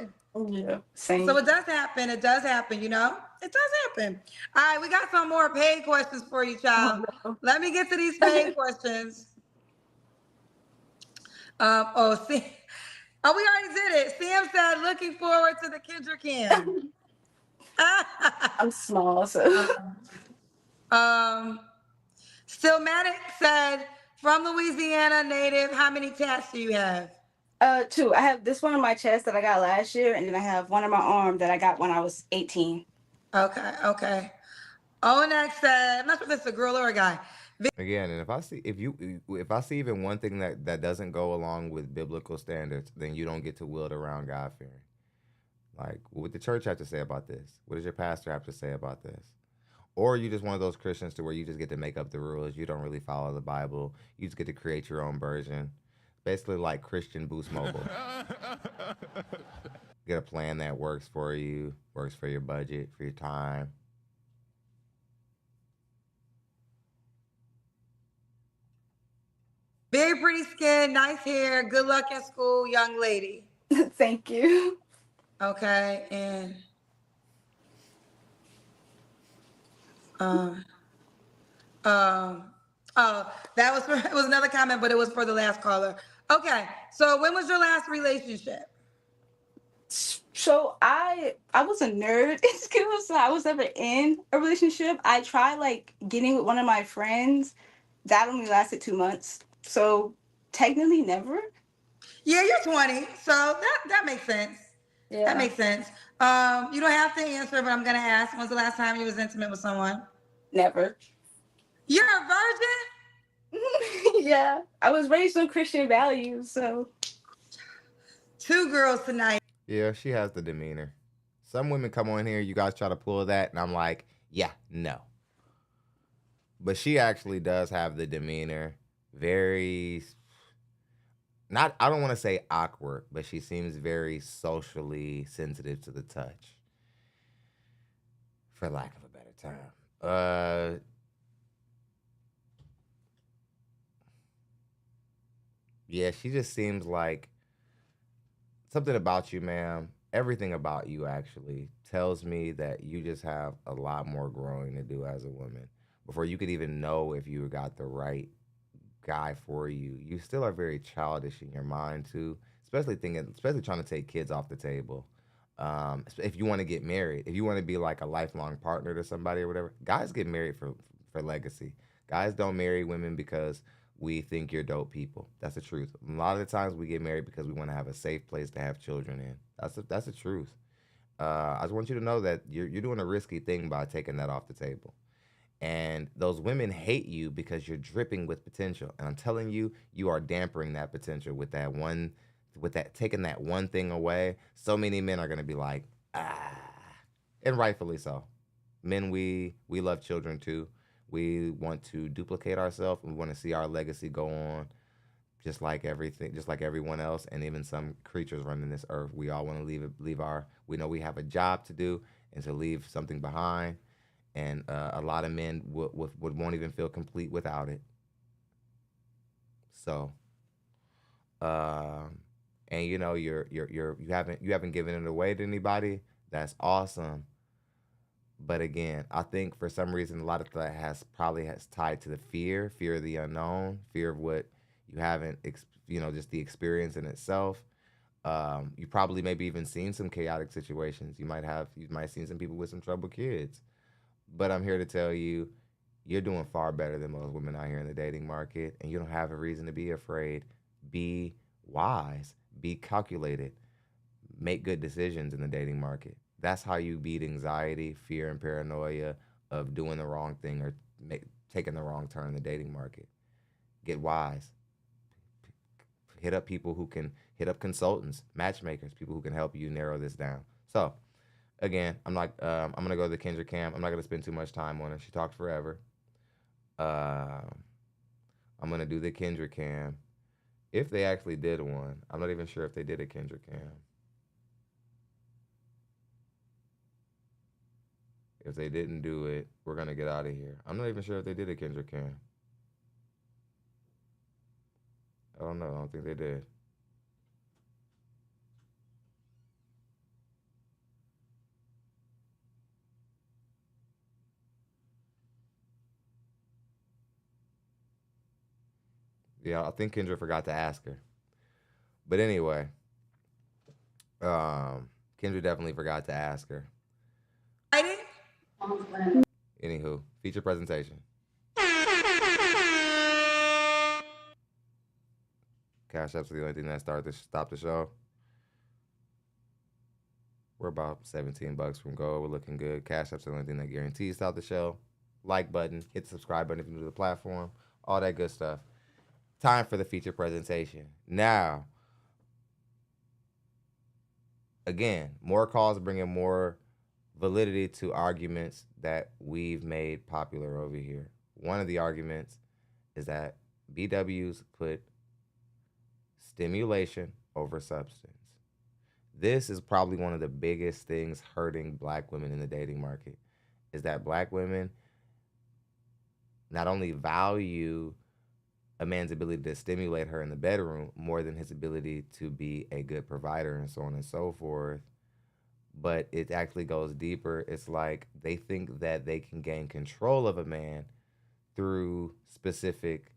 okay. Yeah, same. So it does happen. It does happen, you know? It does happen. All right, we got some more paid questions for you, child. Oh, no. Let me get to these paid questions. We already did it. Sam said, looking forward to the Kendra Cam. I'm small, so. Stillmatic said, from Louisiana, native, how many tats do you have? 2. I have this one on my chest that I got last year, and then I have one on my arm that I got when I was 18. Okay. Onek said, I'm not sure if it's a girl or a guy. Again, and if I see even one thing that doesn't go along with biblical standards, then you don't get to wield around God-fearing. Like, what would the church have to say about this? What does your pastor have to say about this? Or are you just one of those Christians to where you just get to make up the rules? You don't really follow the Bible. You just get to create your own version. Basically like Christian Boost Mobile. Get a plan that works for you, works for your budget, for your time. Very pretty skin, nice hair, good luck in school, young lady. Thank you. Okay, and that was it was another comment, but it was for the last caller. Okay, so when was your last relationship? So I was a nerd in school, so I was never in a relationship. I tried like getting with one of my friends. That only lasted 2 months. So technically never. Yeah, you're 20, so that makes sense. Yeah. That makes sense. You don't have to answer, but I'm gonna ask. When's the last time you was intimate with someone? Never. You're a virgin? Yeah. I was raised on Christian values, so. 2 girls tonight. Yeah, she has the demeanor. Some women come on here, you guys try to pull that, and I'm like, yeah, no. But she actually does have the demeanor. Very, I don't want to say awkward, but she seems very socially sensitive to the touch. For lack of a better term. Yeah, she just seems like something about you, ma'am. Everything about you actually tells me that you just have a lot more growing to do as a woman before you could even know if you got the right guy for you. You still are very childish in your mind too, especially trying to take kids off the table. If you want to get married, if you want to be like a lifelong partner to somebody or whatever, guys get married for legacy. Guys don't marry women because we think you're dope people. That's the truth. A lot of the times we get married because we want to have a safe place to have children in. That's the truth. I just want you to know that you're doing a risky thing by taking that off the table. And those women hate you because you're dripping with potential. And I'm telling you, you are dampering that potential with taking that one thing away. So many men are going to be like, and rightfully so. Men, we love children too. We want to duplicate ourselves and we want to see our legacy go on. just like everything, just like everyone else, and even some creatures running this earth. We all want to we know we have a job to do and to leave something behind. And a lot of men won't even feel complete without it. So, and you know, you haven't given it away to anybody. That's awesome. But again, I think for some reason a lot of that has tied to the fear of the unknown, fear of what you haven't, just the experience in itself. You probably maybe even seen some chaotic situations. You might have seen some people with some troubled kids. But I'm here to tell you, you're doing far better than most women out here in the dating market, and you don't have a reason to be afraid. Be wise, be calculated, make good decisions in the dating market. That's how you beat anxiety, fear, and paranoia of doing the wrong thing or taking the wrong turn in the dating market. Get wise. Hit up consultants, matchmakers, people who can help you narrow this down. So, again, I'm gonna go to the Kendra cam. I'm not gonna spend too much time on her. She talked forever. I'm gonna do the Kendra cam. If they actually did one, I'm not even sure if they did a Kendra cam. If they didn't do it, we're gonna get out of here. I'm not even sure if they did a Kendra cam. I don't know. I don't think they did. Yeah, I think Kendra forgot to ask her. But anyway, Kendra definitely forgot to ask her. Anywho, feature presentation. CASHAPP's the only thing that stopped the show. We're about $17 from gold. We're looking good. CASHAPP's the only thing that guarantees stop the show. Like button, hit the subscribe button if you're new to the platform, all that good stuff. Time for the feature presentation. Now, again, more calls bringing more validity to arguments that we've made popular over here. One of the arguments is that BWs put stimulation over substance. This is probably one of the biggest things hurting black women in the dating market, is that black women not only value a man's ability to stimulate her in the bedroom more than his ability to be a good provider and so on and so forth, but it actually goes deeper. It's like they think that they can gain control of a man through specific,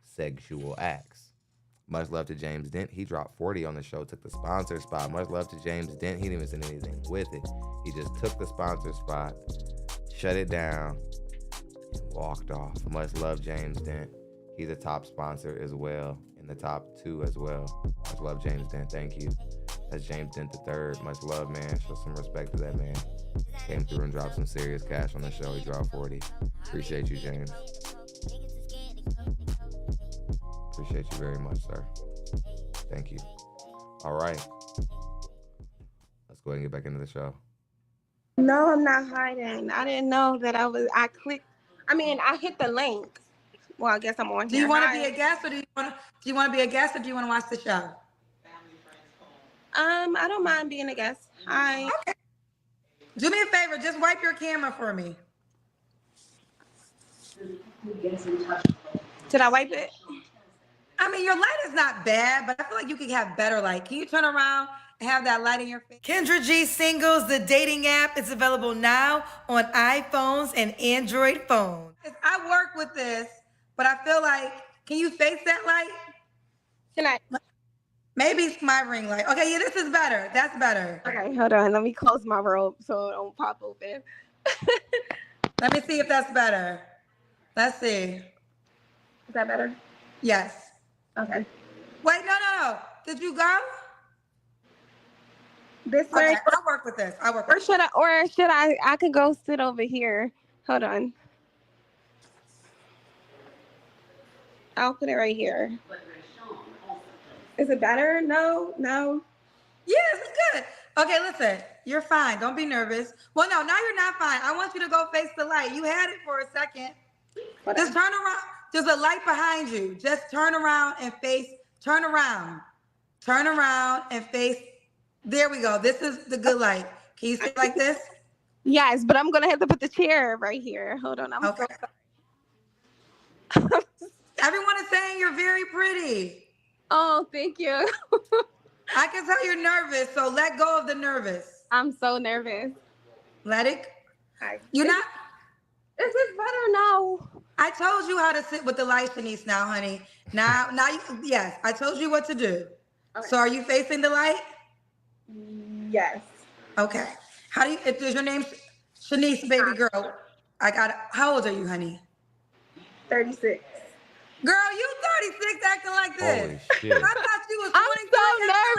sexual acts. Much love to James Dent. He dropped 40 on the show, took the sponsor spot. Much love to James Dent. He didn't even send anything with it. He just took the sponsor spot, shut it down, and walked off. Much love, James Dent. He's a top sponsor as well, in the top 2 as well. Much love, James Dent. Thank you. That's James Dent III. Much love, man. Show some respect to that man. Came through and dropped some serious cash on the show. He dropped 40. Appreciate you, James. Appreciate you very much, sir. Thank you. All right. Let's go ahead and get back into the show. No, I'm not hiding. I didn't know that I hit the link. Well, I guess I'm on here. Do you want to be a guest or do you want to be a guest or do you want to watch the show? I don't mind being a guest. Hi. Okay. Do me a favor, just wipe your camera for me. Did I wipe it? I mean, your light is not bad, but I feel like you could have better light. Can you turn around and have that light in your face? Kendra G Singles, the dating app, is available now on iPhones and Android phones. I work with this, but I feel like, can you face that light? Can I? Maybe it's my ring light. Okay, yeah, this is better. That's better. Okay, hold on. Let me close my robe so it don't pop open. Let me see if that's better. Let's see. Is that better? Yes. Okay. Wait, no. Did you go? This way? Okay, I'll work with this. Or should I could go sit over here. Hold on. I'll put it right here. Is it better? No. Yes, it's good. Okay, listen. You're fine. Don't be nervous. Well, no, now you're not fine. I want you to go face the light. You had it for a second. Just turn around. there's a light behind you. Just turn around and face, turn around and face. There we go. This is the good light. Can you stay like this? Yes, but I'm gonna have to put the chair right here. Hold on. I'm Okay. Everyone is saying you're very pretty. Oh, thank you. I can tell you're nervous, so let go of the nervous. I'm so nervous. Let it. Hi. You're not. Is it better now? I told you how to sit with the light, Chenise. Now, honey. Now you. Yes, I told you what to do. Okay. So, are you facing the light? Yes. Okay. How do you? If there's your name, Chenise, baby girl. I got it. How old are you, honey? 36. Girl, you 36 acting like this. Holy shit. I thought you was 23. I'm so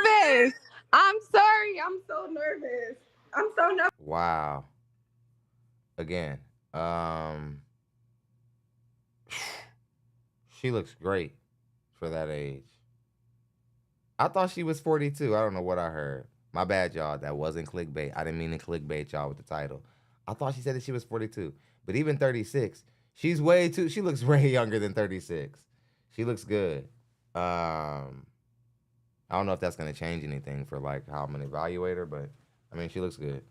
nervous. I'm sorry. I'm so nervous. I'm so nervous. Wow. Again, she looks great for that age. I thought she was 42. I don't know what I heard. My bad, y'all. That wasn't clickbait. I didn't mean to clickbait y'all with the title. I thought she said that she was 42. But even 36, she's way too, she looks way younger than 36. She looks good. I don't know if that's going to change anything for like how I'm going to evaluate her, but I mean, she looks good.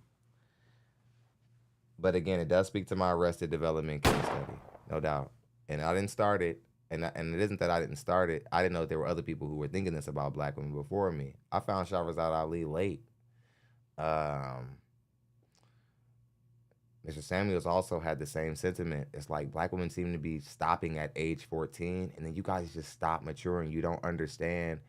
But again, it does speak to my Arrested Development case study, no doubt. And I didn't start it. And it isn't that I didn't start it. I didn't know there were other people who were thinking this about black women before me. I found Shahrazad Ali late. Mr. Samuels also had the same sentiment. It's like black women seem to be stopping at age 14, and then you guys just stop maturing. You don't understand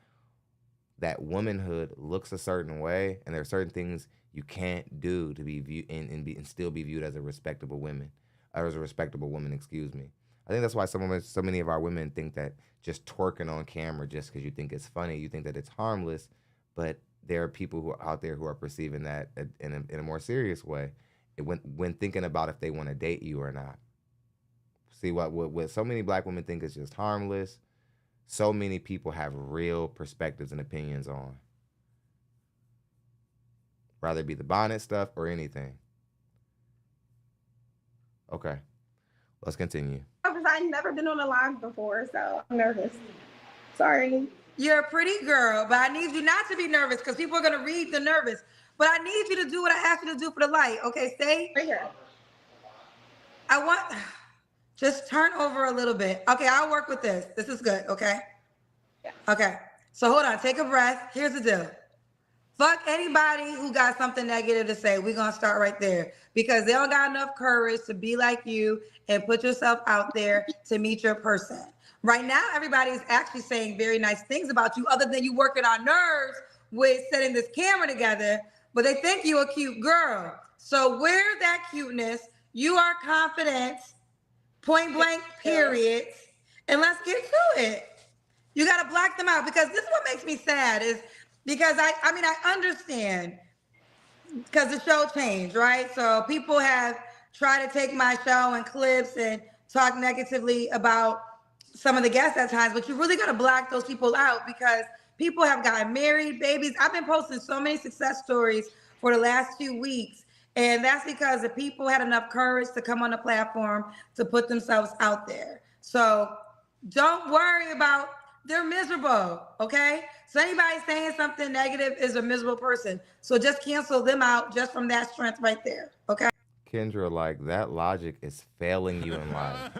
that womanhood looks a certain way, and there are certain things you can't do to be viewed and still be viewed as a respectable woman, or as a respectable woman. Excuse me. I think that's why so many of our women think that just twerking on camera just because you think it's funny, you think that it's harmless, but there are people who are out there who are perceiving that in a more serious way when thinking about if they want to date you or not. See, what so many black women think is just harmless, so many people have real perspectives and opinions on. Rather it be the bonnet stuff or anything. Okay, let's continue. I've never been on a live before, so I'm nervous. Sorry. You're a pretty girl, but I need you not to be nervous because people are going to read the nervous. But I need you to do what I asked you to do for the light. Okay, stay. Right here. Just turn over a little bit. Okay, I'll work with this. This is good, okay? Yeah. Okay, so hold on, take a breath. Here's the deal. Fuck anybody who got something negative to say. We're going to start right there because they don't got enough courage to be like you and put yourself out there to meet your person. Right now, everybody's actually saying very nice things about you other than you working on nerves with setting this camera together, but they think you a cute girl. So wear that cuteness. You are confident, point blank, period. And let's get to it. You got to block them out because this is what makes me sad is because I understand because the show changed, right? So people have tried to take my show and clips and talk negatively about some of the guests at times, but you really got to block those people out because people have gotten married, babies. I've been posting so many success stories for the last 2 weeks, and that's because the people had enough courage to come on the platform to put themselves out there. So don't worry about, they're miserable, okay? So anybody saying something negative is a miserable person. So just cancel them out just from that strength right there, okay? Kendra, like, that logic is failing you in life.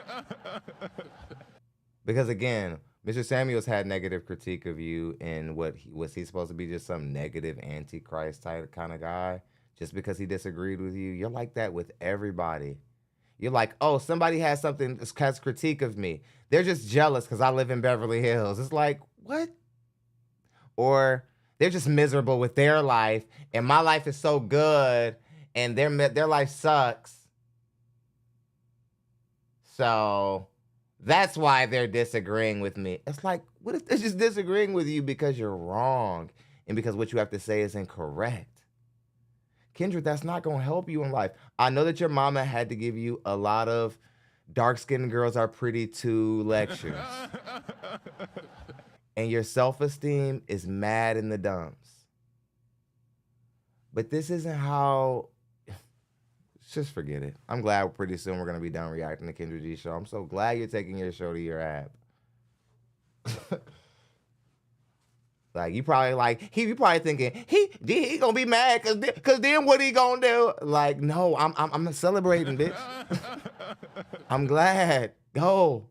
Because again, Mr. Samuels had negative critique of you, and was he supposed to be just some negative antichrist type kind of guy just because he disagreed with you? You're like that with everybody. You're like, oh, somebody has critique of me. They're just jealous because I live in Beverly Hills. It's like, what? Or they're just miserable with their life, and my life is so good, and their life sucks. So that's why they're disagreeing with me. It's like, what if they're just disagreeing with you because you're wrong and because what you have to say is incorrect? Kendra, that's not going to help you in life. I know that your mama had to give you a lot of dark-skinned girls are pretty too lectures. And your self-esteem is mad in the dumps. But this isn't how just forget it. I'm glad pretty soon we're gonna be done reacting to Kendra G's show. I'm so glad you're taking your show to your app. Like you probably you probably thinking he gonna be mad cause then what he gonna do? Like no, I'm celebrating, bitch. I'm glad. Go.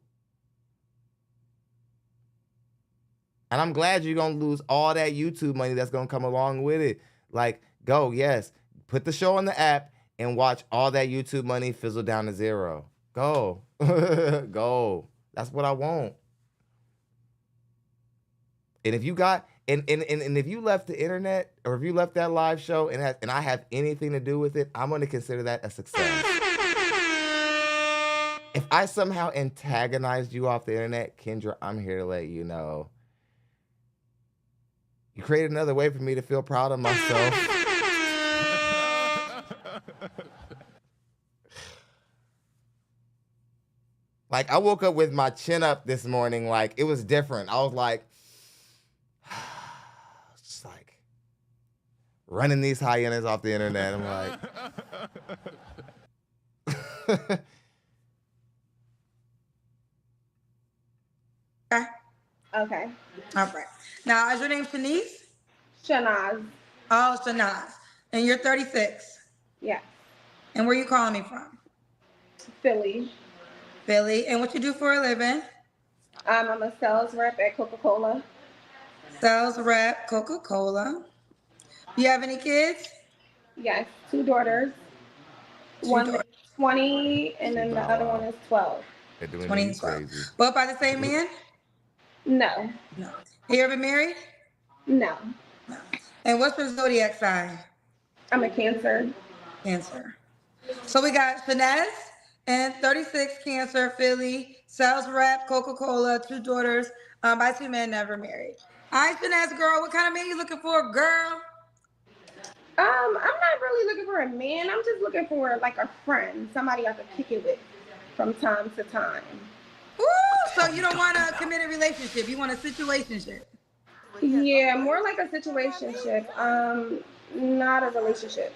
And I'm glad you're gonna lose all that YouTube money that's gonna come along with it. Like go, yes, put the show on the app and watch all that YouTube money fizzle down to zero. Go, go. That's what I want. And if you got and if you left the internet or if you left that live show and I have anything to do with it, I'm going to consider that a success. If I somehow antagonized you off the internet, Kendra, I'm here to let you know. You created another way for me to feel proud of myself. Like I woke up with my chin up this morning, like it was different. I was like, just like running these hyenas off the internet. I'm like, Okay. All right. Now, is your name Chenise? Shanaz. Oh, Chenise. And you're 36. Yeah. And where you calling me from? Philly. Philly. And what you do for a living? I'm a sales rep at Coca-Cola. Sales rep, Coca-Cola. You have any kids? Yes, 2 daughters. One is 20, and then the other one is 12. they're doing 20 you and 12. crazy. Both by the same man? No. No. Have you ever been married? No. No. And what's your zodiac sign? I'm a Cancer. Cancer. So we got Chenise and 36 Cancer, Philly, sales rep, Coca-Cola, 2 daughters, by 2 men, never married. All right, Chenise, girl, what kind of man you looking for, girl? I'm not really looking for a man. I'm just looking for like a friend, somebody I could kick it with from time to time. Ooh, so you don't want a committed relationship. You want a situationship. Yeah, more like a situationship. Not a relationship.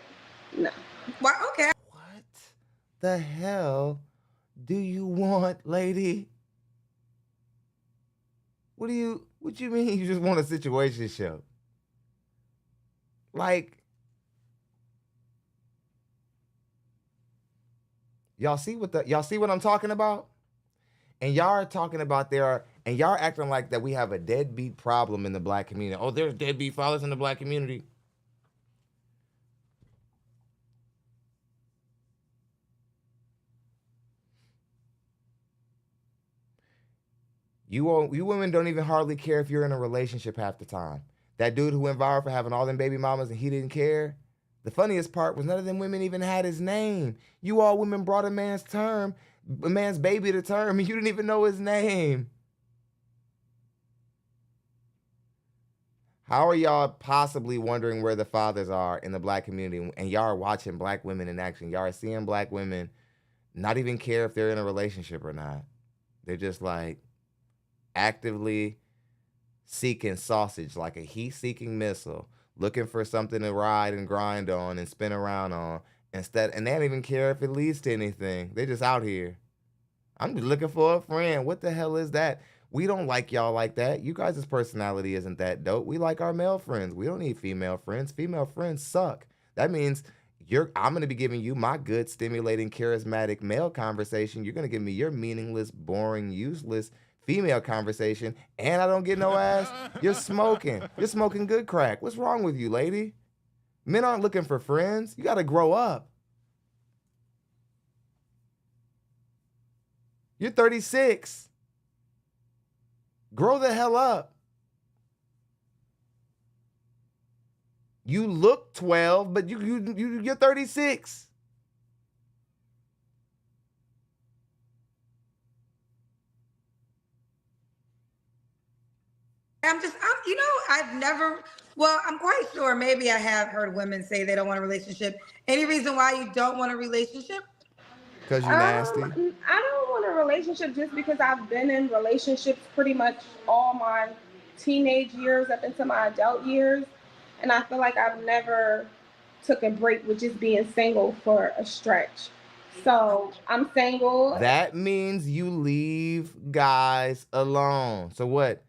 No. Well, okay. What the hell do you want, lady? What do you mean you just want a situationship? Like, y'all see what I'm talking about? And y'all are talking about and y'all acting like that we have a deadbeat problem in the black community. Oh, there's deadbeat fathers in the black community. You women don't even hardly care if you're in a relationship half the time. That dude who went viral for having all them baby mamas and he didn't care. The funniest part was none of them women even had his name. You all women brought a man's baby to term, and you didn't even know his name. How are y'all possibly wondering where the fathers are in the black community and y'all are watching black women in action? Y'all are seeing black women not even care if they're in a relationship or not. They're just like actively seeking sausage like a heat-seeking missile, looking for something to ride and grind on and spin around on and they don't even care if it leads to anything. They're just out here. I'm just looking for a friend. What the hell is that? We don't like y'all like that. You guys' personality isn't that dope. We like our male friends. We don't need female friends. Female friends suck. That means I'm going to be giving you my good, stimulating, charismatic male conversation. You're going to give me your meaningless, boring, useless female conversation, and I don't get no ass. You're smoking. You're smoking good crack. What's wrong with you, lady? Men aren't looking for friends. You got to grow up. You're 36. Grow the hell up. You look 12, but you're 36. I'm quite sure maybe I have heard women say they don't want a relationship. Any reason why you don't want a relationship? Because you're nasty? I don't want a relationship just because I've been in relationships pretty much all my teenage years up into my adult years. And I feel like I've never took a break with just being single for a stretch. So I'm single. That means you leave guys alone. So what?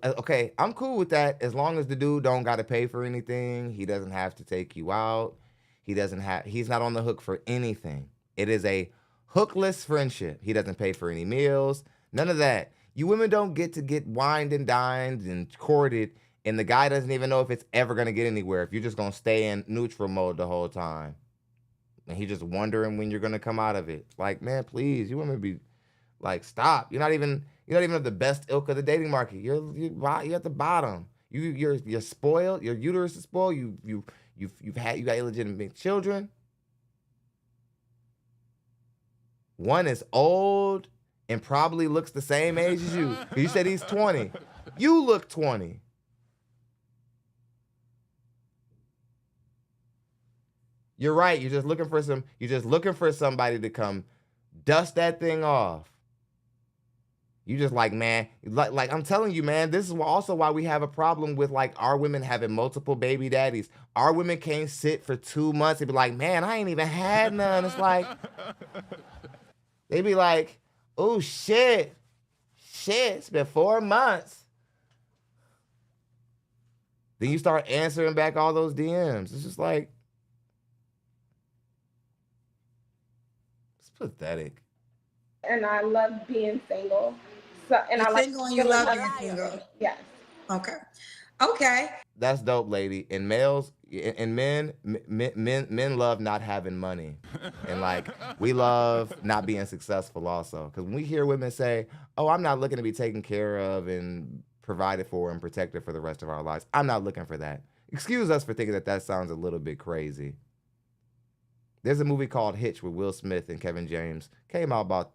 Okay, I'm cool with that as long as the dude don't got to pay for anything. He doesn't have to take you out. He's not on the hook for anything. It is a hookless friendship. He doesn't pay for any meals, none of that. You women don't get to get wined and dined and courted, and the guy doesn't even know if it's ever going to get anywhere, if you're just going to stay in neutral mode the whole time. And he's just wondering when you're going to come out of it. Like, man, please, you women be like, stop. You're not even of the best ilk of the dating market. You're at the bottom. You're spoiled. Your uterus is spoiled. You got illegitimate children. One is old and probably looks the same age as you. You said he's 20. You look 20. You're right. You're just looking for somebody to come dust that thing off. You just like, man, like I'm telling you, man, this is also why we have a problem with like our women having multiple baby daddies. Our women can't sit for 2 months and be like, man, I ain't even had none. It's like, they be like, oh shit, it's been 4 months. Then you start answering back all those DMs. It's just like, it's pathetic. And I love being single. So, and You're I like single and you love being single. Yes. Okay. That's dope, lady. And males and men love not having money. And like, we love not being successful also. Because when we hear women say, oh, I'm not looking to be taken care of and provided for and protected for the rest of our lives, I'm not looking for that. Excuse us for thinking that sounds a little bit crazy. There's a movie called Hitch with Will Smith and Kevin James. Came out about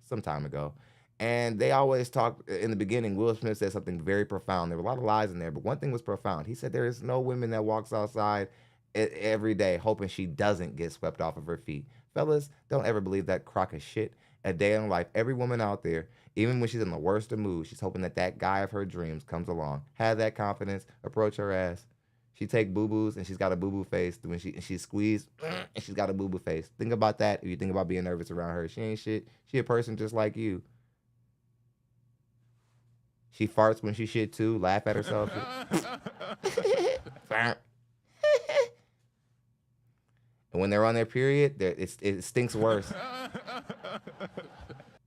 some time ago. And they always talk, in the beginning, Will Smith said something very profound. There were a lot of lies in there, but one thing was profound. He said there is no woman that walks outside every day hoping she doesn't get swept off of her feet. Fellas, don't ever believe that crock of shit. A day in life, every woman out there, even when she's in the worst of moods, she's hoping that guy of her dreams comes along. Have that confidence, approach her ass. She take boo-boos and she's got a boo-boo face. When she squeezed and she's got a boo-boo face. Think about that if you think about being nervous around her. She ain't shit. She a person just like you. She farts when she shit too. Laugh at herself. And when they're on their period, it stinks worse.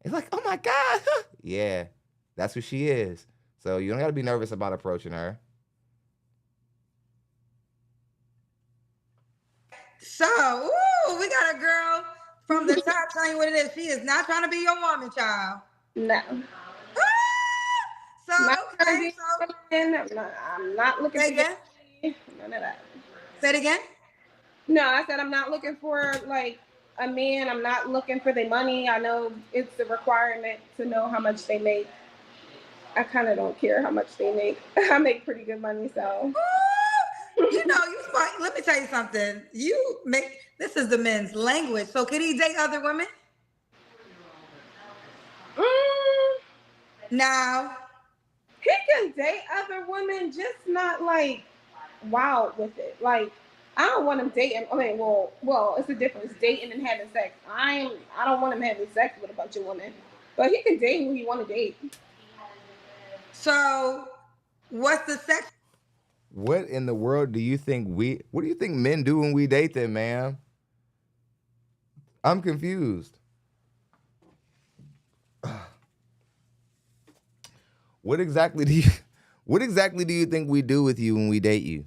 It's like, oh my God. Yeah, that's who she is. So you don't got to be nervous about approaching her. So, we got a girl from the top telling you what it is. She is not trying to be your woman, child. No. So, okay, I'm not looking say again? None of that. Say it again? No, I said I'm not looking for like a man. I'm not looking for the money. I know it's a requirement to know how much they make. I kind of don't care how much they make. I make pretty good money, so. You know, let me tell you something. This is the men's language. So can he date other women? Now. He can date other women, just not like wild with it. Like, I don't want him dating. I mean, well, it's a difference, dating and having sex. I don't want him having sex with a bunch of women, but he can date who he want to date. So, what's the sex? What in the world do you think what do you think men do when we date them, ma'am? I'm confused. What exactly do you think we do with you when we date you?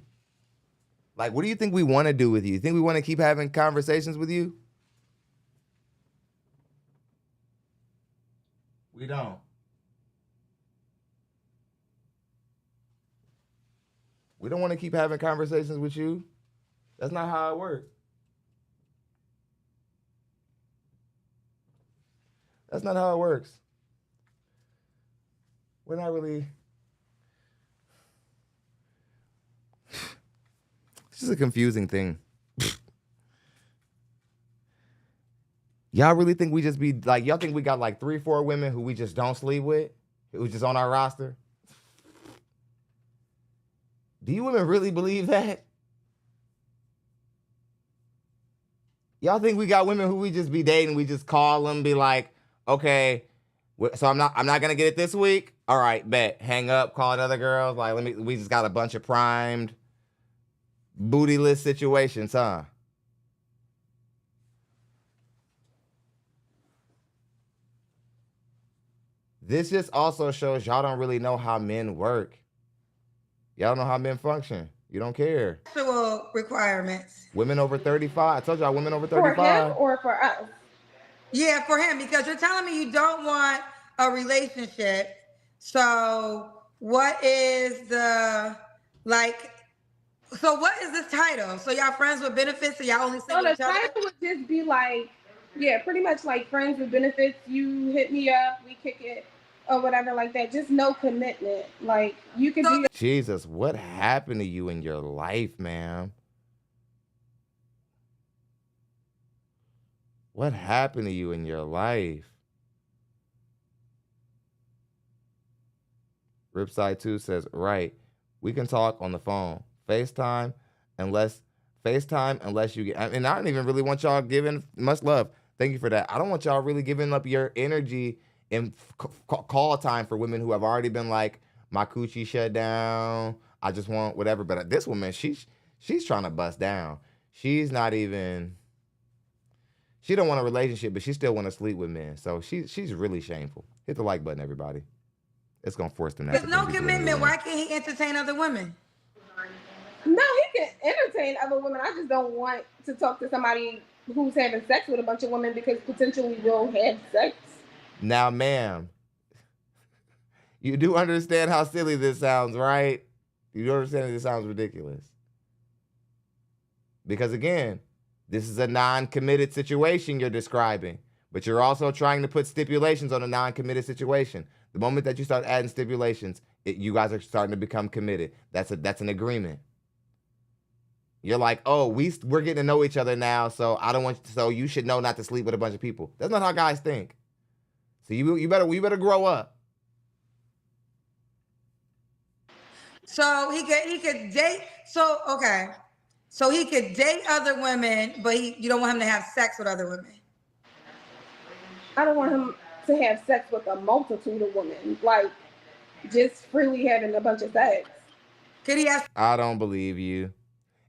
Like, what do you think we want to do with you? You think we want to keep having conversations with you? We don't. We don't want to keep having conversations with you. That's not how it works. That's not how it works. We're not really. It's just a confusing thing. Y'all really think we just be like, y'all think we got like 3-4 women who we just don't sleep with? Who's just on our roster? Do you women really believe that? Y'all think we got women who we just be dating, we just call them, be like, okay, so I'm not gonna get it this week. All right, bet. Hang up, call another girl. Like, we just got a bunch of primed bootyless situations, huh? This just also shows y'all don't really know how men work. Y'all don't know how men function. You don't care. Sexual requirements. Women over 35. I told y'all women over For 35. him or for us? Yeah, for him, because you're telling me you don't want a relationship. So what is the, like, so what is this title? So y'all friends with benefits, so y'all only So single the each other? title would just be like, yeah, pretty much like friends with benefits. You hit me up, we kick it, or whatever like that. Just no commitment. Like, you can do your Jesus, what happened to you in your life, ma'am? What happened to you in your life? Ripside 2 says, right, we can talk on the phone. FaceTime unless you get, and I don't even really want y'all giving much love. Thank you for that. I don't want y'all really giving up your energy in call time for women who have already been like, my coochie shut down. I just want whatever. But this woman, she's trying to bust down. She's not even, she don't want a relationship, but she still want to sleep with men. So she's really shameful. Hit the like button, everybody. It's gonna force them. There's no commitment. Why can't he entertain other women? No, he can entertain other women. I just don't want to talk to somebody who's having sex with a bunch of women because potentially will have sex. Now, ma'am, you do understand how silly this sounds, right? You do understand that this sounds ridiculous. Because again, this is a non-committed situation you're describing, but you're also trying to put stipulations on a non-committed situation. The moment that you start adding stipulations, you guys are starting to become committed. That's an agreement. You're like, oh, we're getting to know each other now, so so you should know not to sleep with a bunch of people. That's not how guys think. So you better grow up. So he could date. So okay, so he could date other women, but you don't want him to have sex with other women. I don't want him to have sex with a multitude of women, like just freely having a bunch of sex. Could he have? I don't believe you.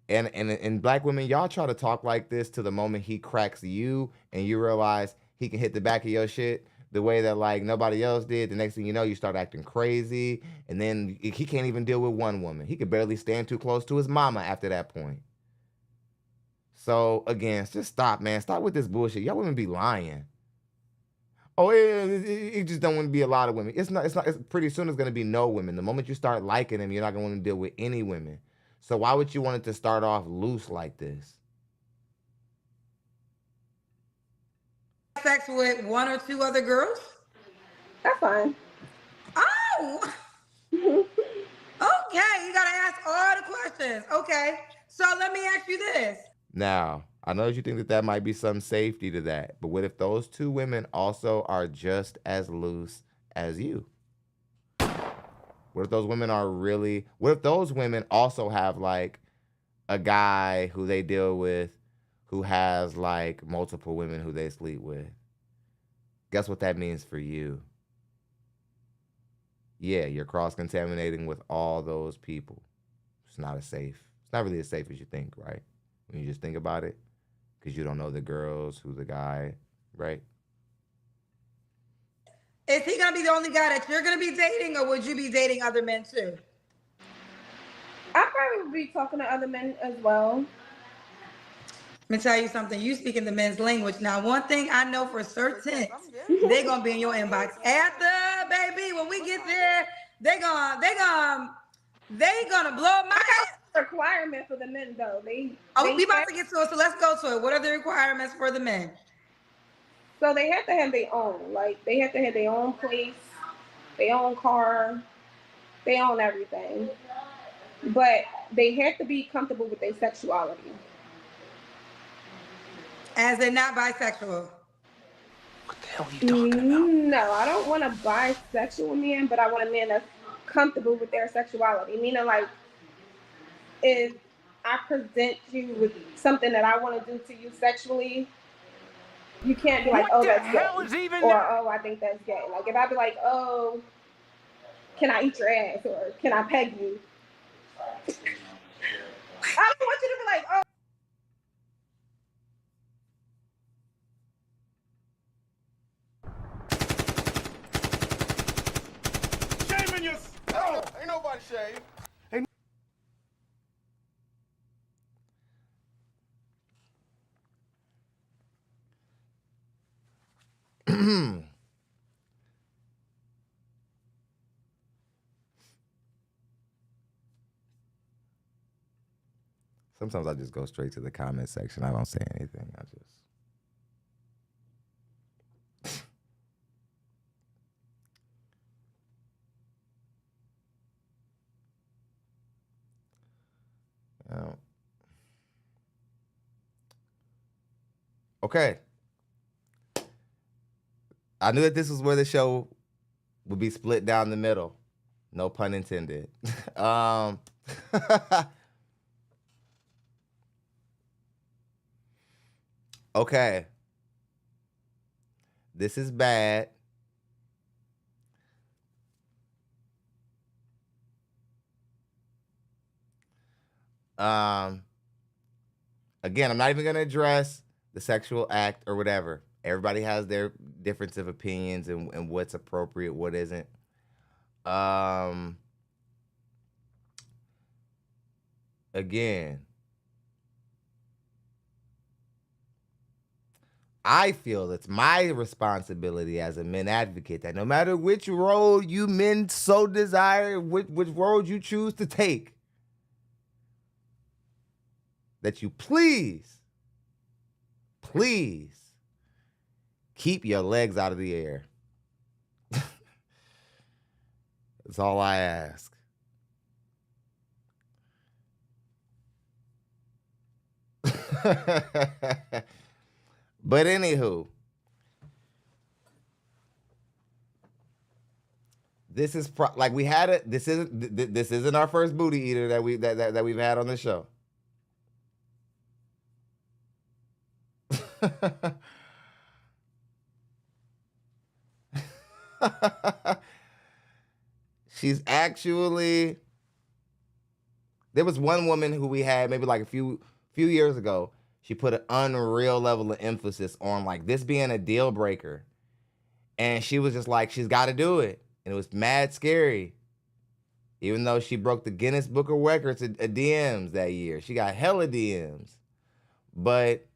And black women, y'all try to talk like this to the moment he cracks you and you realize he can hit the back of your shit the way that like nobody else did. The next thing you know, you start acting crazy, and then he can't even deal with one woman. He could barely stand too close to his mama after that point. So again, just stop, man. Stop with this bullshit. Y'all women be lying. Oh, it just don't want to be a lot of women. It's pretty soon it's going to be no women. The moment you start liking them, you're not going to want to deal with any women. So why would you want it to start off loose like this? Sex with one or two other girls? That's fine. Oh, okay. You got to ask all the questions. Okay. So let me ask you this. Now, I know that you think that might be some safety to that, but what if those two women also are just as loose as you? What if those women what if those women also have like a guy who they deal with who has like multiple women who they sleep with? Guess what that means for you? Yeah, you're cross-contaminating with all those people. It's not really as safe as you think, right? When you just think about it. Because you don't know the girls, who the guy, right? Is he going to be the only guy that you're going to be dating, or would you be dating other men too? I probably would be talking to other men as well. Let me tell you something. You speaking the men's language. Now, one thing I know for certain, they're going to be in your inbox. After, baby, when we get there, they're going to blow up my head. Requirement for the men though. We about to get to it, so let's go to it. What are the requirements for the men? So they have to have their own. Like, they have to have their own place, their own car, their own everything. But they have to be comfortable with their sexuality. As they're not bisexual. What the hell are you talking about? No, I don't want a bisexual man, but I want a man that's comfortable with their sexuality. Meaning, like, if I present you with something that I want to do to you sexually, you can't be like, oh, that's gay, or oh, I think that's gay. Like if I be like, oh, can I eat your ass, or can I peg you? I don't want you to be like, oh. Shaming you. No, ain't nobody shame. Sometimes I just go straight to the comment section. I don't say anything. I just. Okay. I knew that this was where the show would be split down the middle. No pun intended. Okay. This is bad. Again, I'm not even going to address the sexual act or whatever. Everybody has their difference of opinions and what's appropriate, what isn't. Again, I feel it's my responsibility as a men advocate that no matter which road you men so desire, which road you choose to take, that you please keep your legs out of the air. That's all I ask. But anywho, this is like we had it. This isn't our first booty eater that we've had on the show. She's actually. There was one woman who we had maybe like a few years ago. She put an unreal level of emphasis on like this being a deal breaker. And she was just like, she's got to do it. And it was mad scary. Even though she broke the Guinness Book of Records of DMs that year. She got hella DMs. But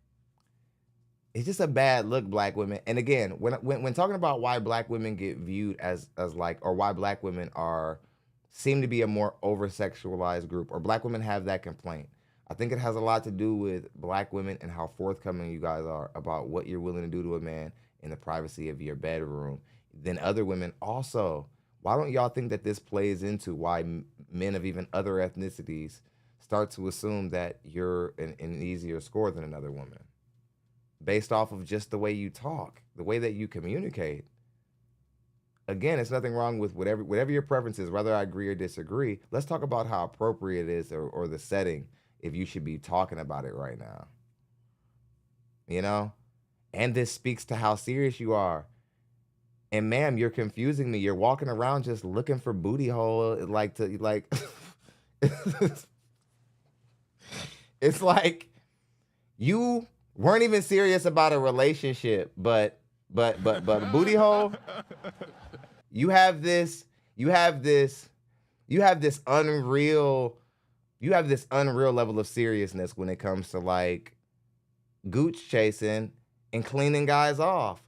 it's just a bad look, black women. And again, when talking about why black women get viewed as like, or why black women seem to be a more over-sexualized group, or black women have that complaint, I think it has a lot to do with black women and how forthcoming you guys are about what you're willing to do to a man in the privacy of your bedroom. Then other women also. Why don't y'all think that this plays into why men of even other ethnicities start to assume that you're an easier score than another woman? Based off of just the way you talk, the way that you communicate. Again, it's nothing wrong with whatever your preference is, whether I agree or disagree. Let's talk about how appropriate it is or the setting if you should be talking about it right now. You know? And this speaks to how serious you are. And ma'am, you're confusing me. You're walking around just looking for booty hole, it's like you weren't even serious about a relationship, but booty hole. You have this unreal level of seriousness when it comes to like gooch chasing and cleaning guys off.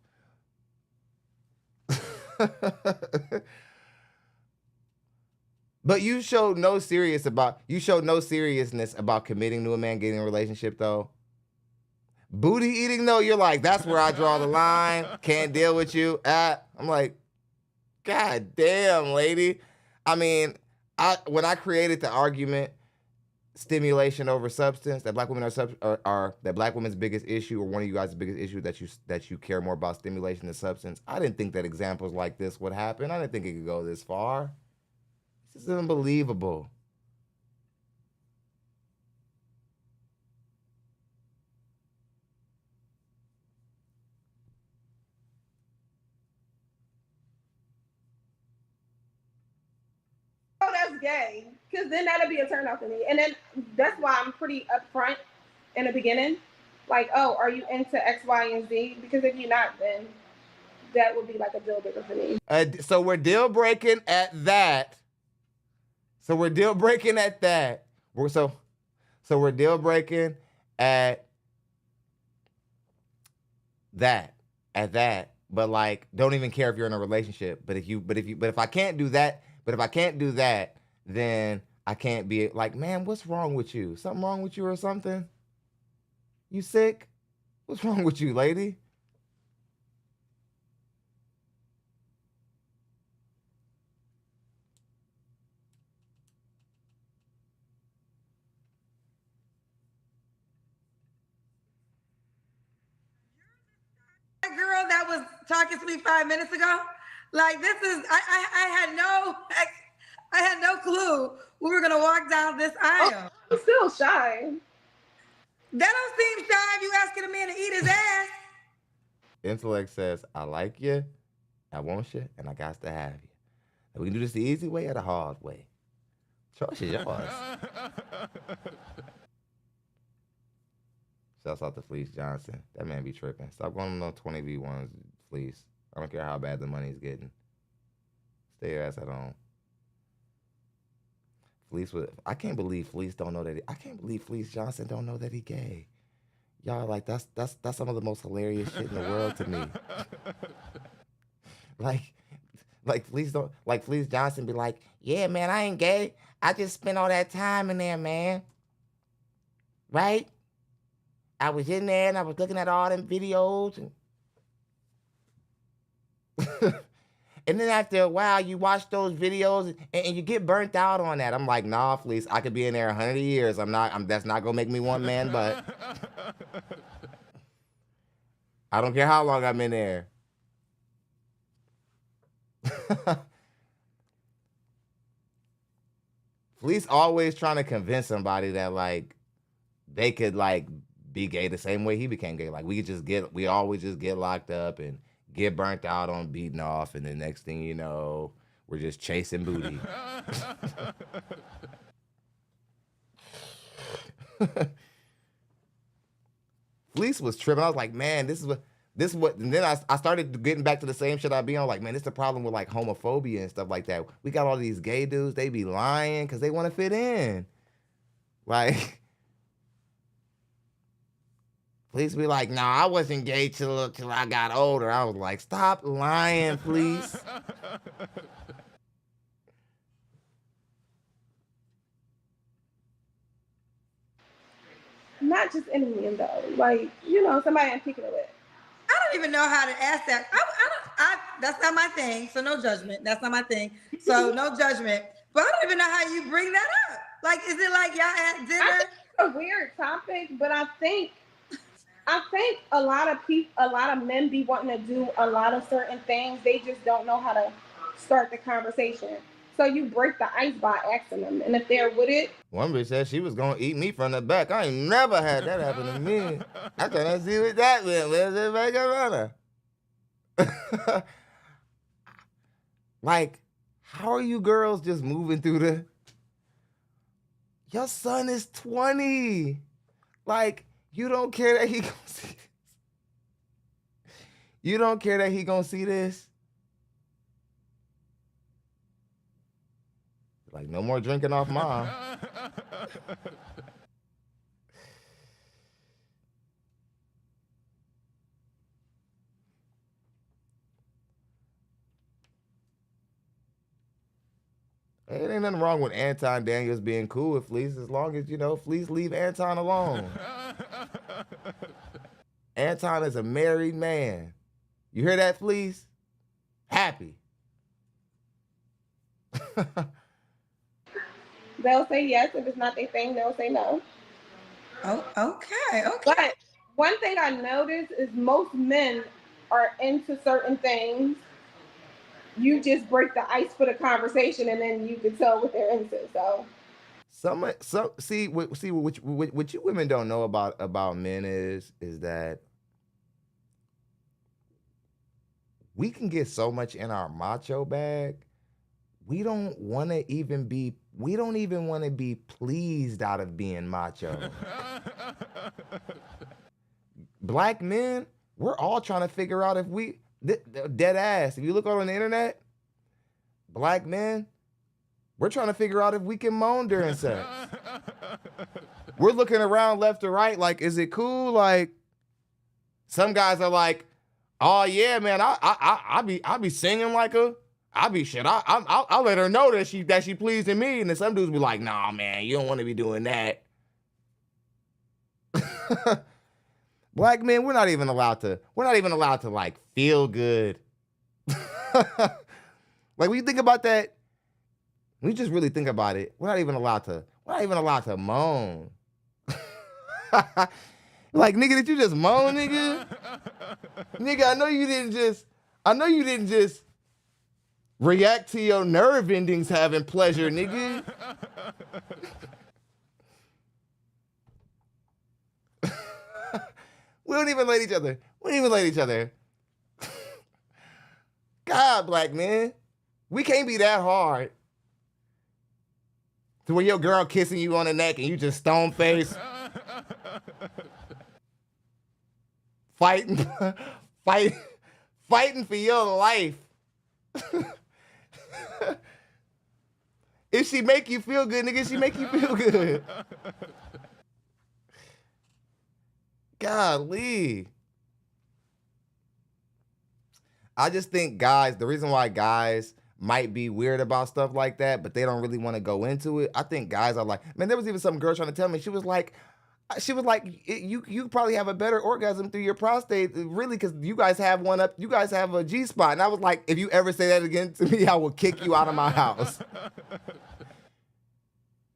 But you showed no seriousness about committing to a man, getting a relationship though. Booty eating though, you're like, that's where I draw the line. Can't deal with you. I'm like, God damn, lady. I mean, when I created the argument, stimulation over substance, that black women are that black women's biggest issue, or one of you guys' biggest issue, that you care more about stimulation than substance. I didn't think that examples like this would happen. I didn't think it could go this far. This is unbelievable. gay, because then that'll be a turn off for me. And then that's why I'm pretty upfront in the beginning. Like, oh, are you into X, Y, and Z? Because if you're not, then that would be like a deal breaker for me. So we're deal breaking at that. So we're deal breaking at that. So we're deal breaking at that. But like, don't even care if you're in a relationship. But if I can't do that, then I can't be like, man, what's wrong with you? Something wrong with you or something? You sick? What's wrong with you, lady? That girl that was talking to me 5 minutes ago, like this is, I had no clue we were gonna walk down this aisle. I'm still shy. That don't seem shy if you asking a man to eat his ass. Intellect says, I like you, I want you, and I got to have you. And we can do this the easy way or the hard way. Choice is yours. Shouts out to Fleece Johnson. That man be tripping. Stop going on no 20v1s, Fleece. I don't care how bad the money's getting. Stay your ass at home. Fleece was, I can't believe Fleece don't know that I can't believe Fleece Johnson don't know that he gay. Y'all, like, that's some of the most hilarious shit in the world to me. like Fleece Johnson be like, yeah, man, I ain't gay. I just spent all that time in there, man. Right? I was in there and I was looking at all them videos. And then after a while, you watch those videos and you get burnt out on that. I'm like, nah, Fleece, I could be in there 100 years. That's not gonna make me one man, but I don't care how long I'm in there. Fleece always trying to convince somebody that like they could like be gay the same way he became gay. Like we always just get locked up and get burnt out on beating off, and the next thing you know, we're just chasing booty. Fleece was tripping. I was like, man, this is what, and then I started getting back to the same shit I be on. Like, man, this is the problem with like homophobia and stuff like that. We got all these gay dudes, they be lying because they want to fit in. Like, Fleece be like, nah, I wasn't gay till I got older. I was like, stop lying, Fleece. Not just any man though. Like, you know, somebody I'm picking it with. I don't even know how to ask that. That's not my thing, so no judgment. That's not my thing, so no judgment. But I don't even know how you bring that up. Like, is it like y'all at dinner? I think it's a weird topic, but I think a lot of men be wanting to do a lot of certain things. They just don't know how to start the conversation. So you break the ice by asking them, and if they're with it. One bitch said she was gonna eat me from the back. I ain't never had that happen to me. I'm trying to see what that meant. Where's the back runner? Like, how are you girls just moving through the? Your son is 20. Like, you don't care that he gonna see this. You don't care that he gonna see this. Like, no more drinking off mom. Hey, it ain't nothing wrong with Anton Daniels being cool with Fleece, as long as, you know, Fleece leave Anton alone. Anton is a married man. You hear that, Fleece? Happy. They'll say yes. If it's not their thing, they'll say no. Oh, okay. But one thing I noticed is most men are into certain things. You just break the ice for the conversation, and then you can tell what they're into. So, what you women don't know about men is that we can get so much in our macho bag. we don't even want to be pleased out of being macho. Black men, we're all trying to figure out if we, dead ass, if you look on the internet, black men, we're trying to figure out if we can moan during sex. We're looking around left to right like, is it cool? Like, some guys are like, oh yeah, man, I be singing like a, I'll let her know that she pleasing me. And then some dudes be like, nah, man, you don't want to be doing that. Black men, we're not even allowed to like feel good. Like when you think about that, when you just really think about it, we're not even allowed to moan. Like, nigga, did you just moan, nigga? Nigga, I know you didn't just react to your nerve endings having pleasure, nigga. We don't even let each other. God, black man. We can't be that hard. To where your girl kissing you on the neck and you just stone face. Fighting for your life. If she make you feel good, nigga, she make you feel good. Golly. I just think guys, the reason why guys might be weird about stuff like that, but they don't really want to go into it. I think guys are like, man, there was even some girl trying to tell me, she was like, you probably have a better orgasm through your prostate, really, because you guys have a G-spot. And I was like, if you ever say that again to me, I will kick you out of my house.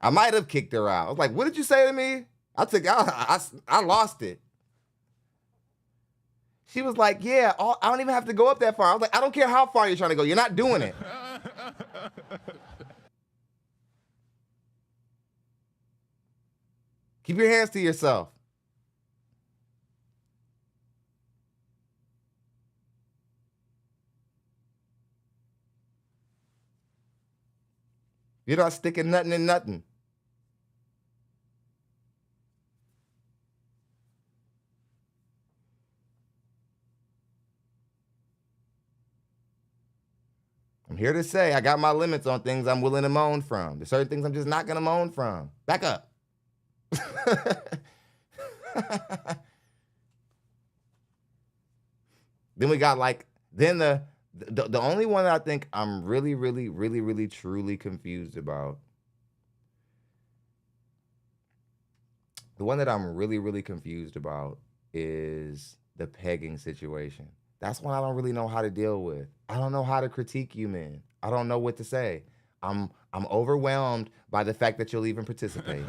I might have kicked her out. I was like, what did you say to me? I lost it. She was like, yeah, I don't even have to go up that far. I was like, I don't care how far you're trying to go. You're not doing it. Keep your hands to yourself. You're not sticking nothing in nothing. I'm here to say I got my limits on things I'm willing to moan from. There's certain things I'm just not going to moan from. Back up. Then we got like, then the only one that I think I'm really truly confused about. The one that I'm really confused about is the pegging situation. That's one I don't really know how to deal with. I don't know how to critique you, man. I don't know what to say. I'm overwhelmed by the fact that you'll even participate.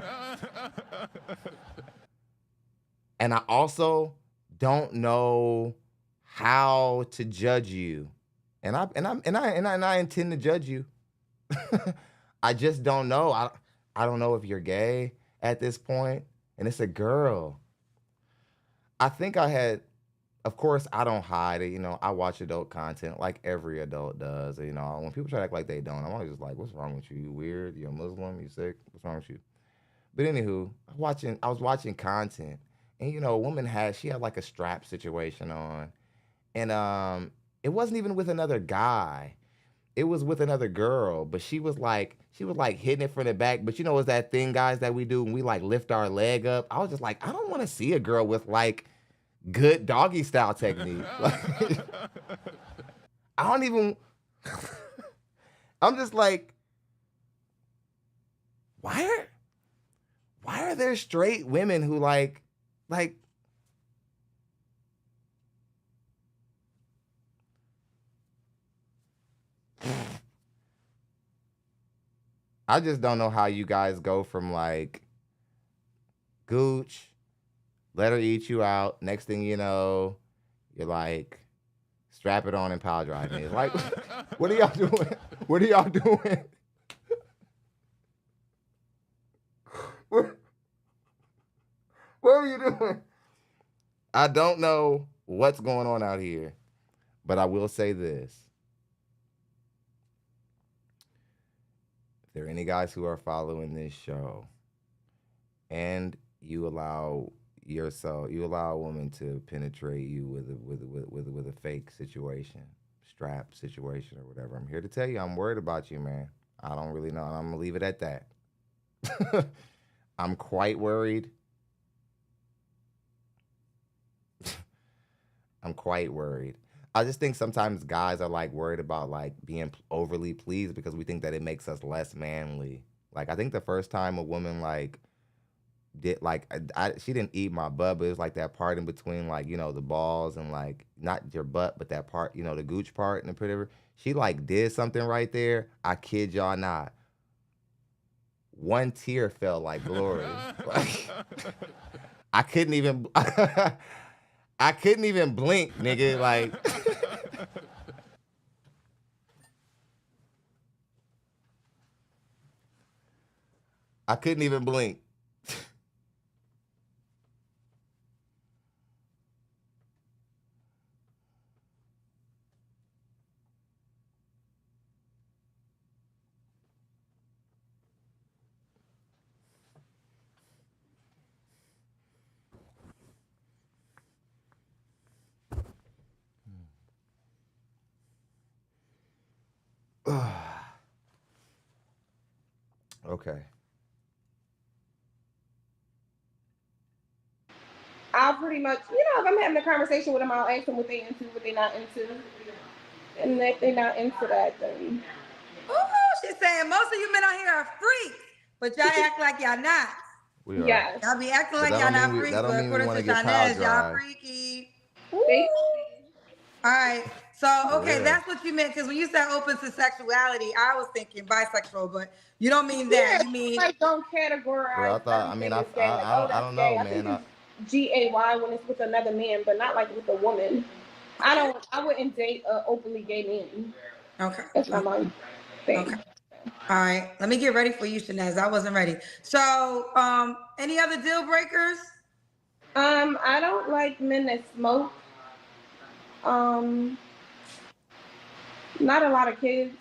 And I also don't know how to judge you. And I intend to judge you. I just don't know. I don't know if you're gay at this point. And it's a girl. I think I had, of course, I don't hide it. You know, I watch adult content like every adult does. You know, when people try to act like they don't, I'm always just like, what's wrong with you? You weird? You a Muslim? You sick? What's wrong with you? But anywho, I was watching content, and you know, a woman had like a strap situation on, and it wasn't even with another guy. It was with another girl, but she was like hitting it from the back. But you know, it's that thing, guys, that we do when we like lift our leg up. I was just like, I don't want to see a girl with like good doggy style technique. Like, I don't even. I'm just like, why are there straight women who like. I just don't know how you guys go from like gooch, let her eat you out. Next thing you know, you're like, strap it on and power drive me. Like, what are y'all doing? What are y'all doing? What are you doing? I don't know what's going on out here, but I will say this. there are any guys who are following this show and you allow a woman to penetrate you with a fake situation, strap situation or whatever, I'm here to tell you I'm worried about you, man. I don't really know. I'm gonna leave it at that. I'm quite worried. I'm quite worried. I just think sometimes guys are like worried about like being overly pleased because we think that it makes us less manly. Like I think the first time a woman like did like she didn't eat my butt, but it was like that part in between, like, you know, the balls and like not your butt, but that part, you know, the gooch part and the whatever. She like did something right there. I kid y'all not. One tear felt like glory. Like, I couldn't even I couldn't even blink, nigga. Like I couldn't even blink. Okay. I'll pretty much, you know, if I'm having a conversation with them, I'll ask them what they into, what they not into. And if they're not into that, then. Ooh, she's saying most of you men out here are freaks, but y'all act like y'all not. We are. Yes. Y'all be acting But like y'all not freaks, that don't but mean we according want to to get power Chenise, y'all dry. freaky. They, All right. So, okay, Yeah. that's what you meant. Because when you said open to sexuality, I was thinking bisexual, but you don't mean that. You mean like don't categorize. Well, I thought. I mean, everything as gay. Like, oh, I that's don't gay. know, I think man. it's GAY when it's with another man, but not like with a woman. I wouldn't date an openly gay man. okay? That's not my thing. Okay. All right. Let me get ready for you, Chenise. I wasn't ready. So, any other deal breakers? I don't like men that smoke. Not a lot of kids.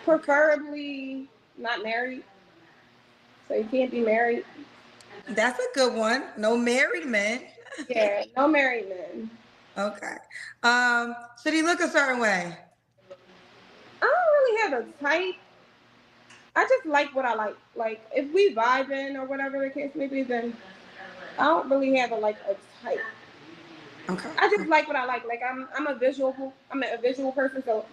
Preferably not married. So you can't be married. That's a good one. No married men. Yeah, no married men. Okay. Should he look a certain way? I don't really have a type. I just like what I like. Like if we vibing or whatever the case may be, then I don't really have a type. Okay. I just like what I like. Like I'm a visual person, so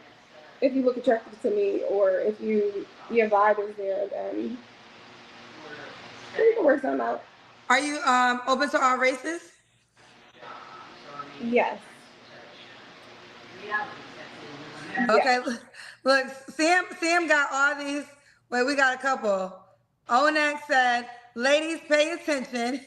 if you look attractive to me or if your vibe is there, then we can work something out. Are you open to all races? Yes. Okay. Look, Sam got all these. Wait, we got a couple. Onak said, ladies, pay attention.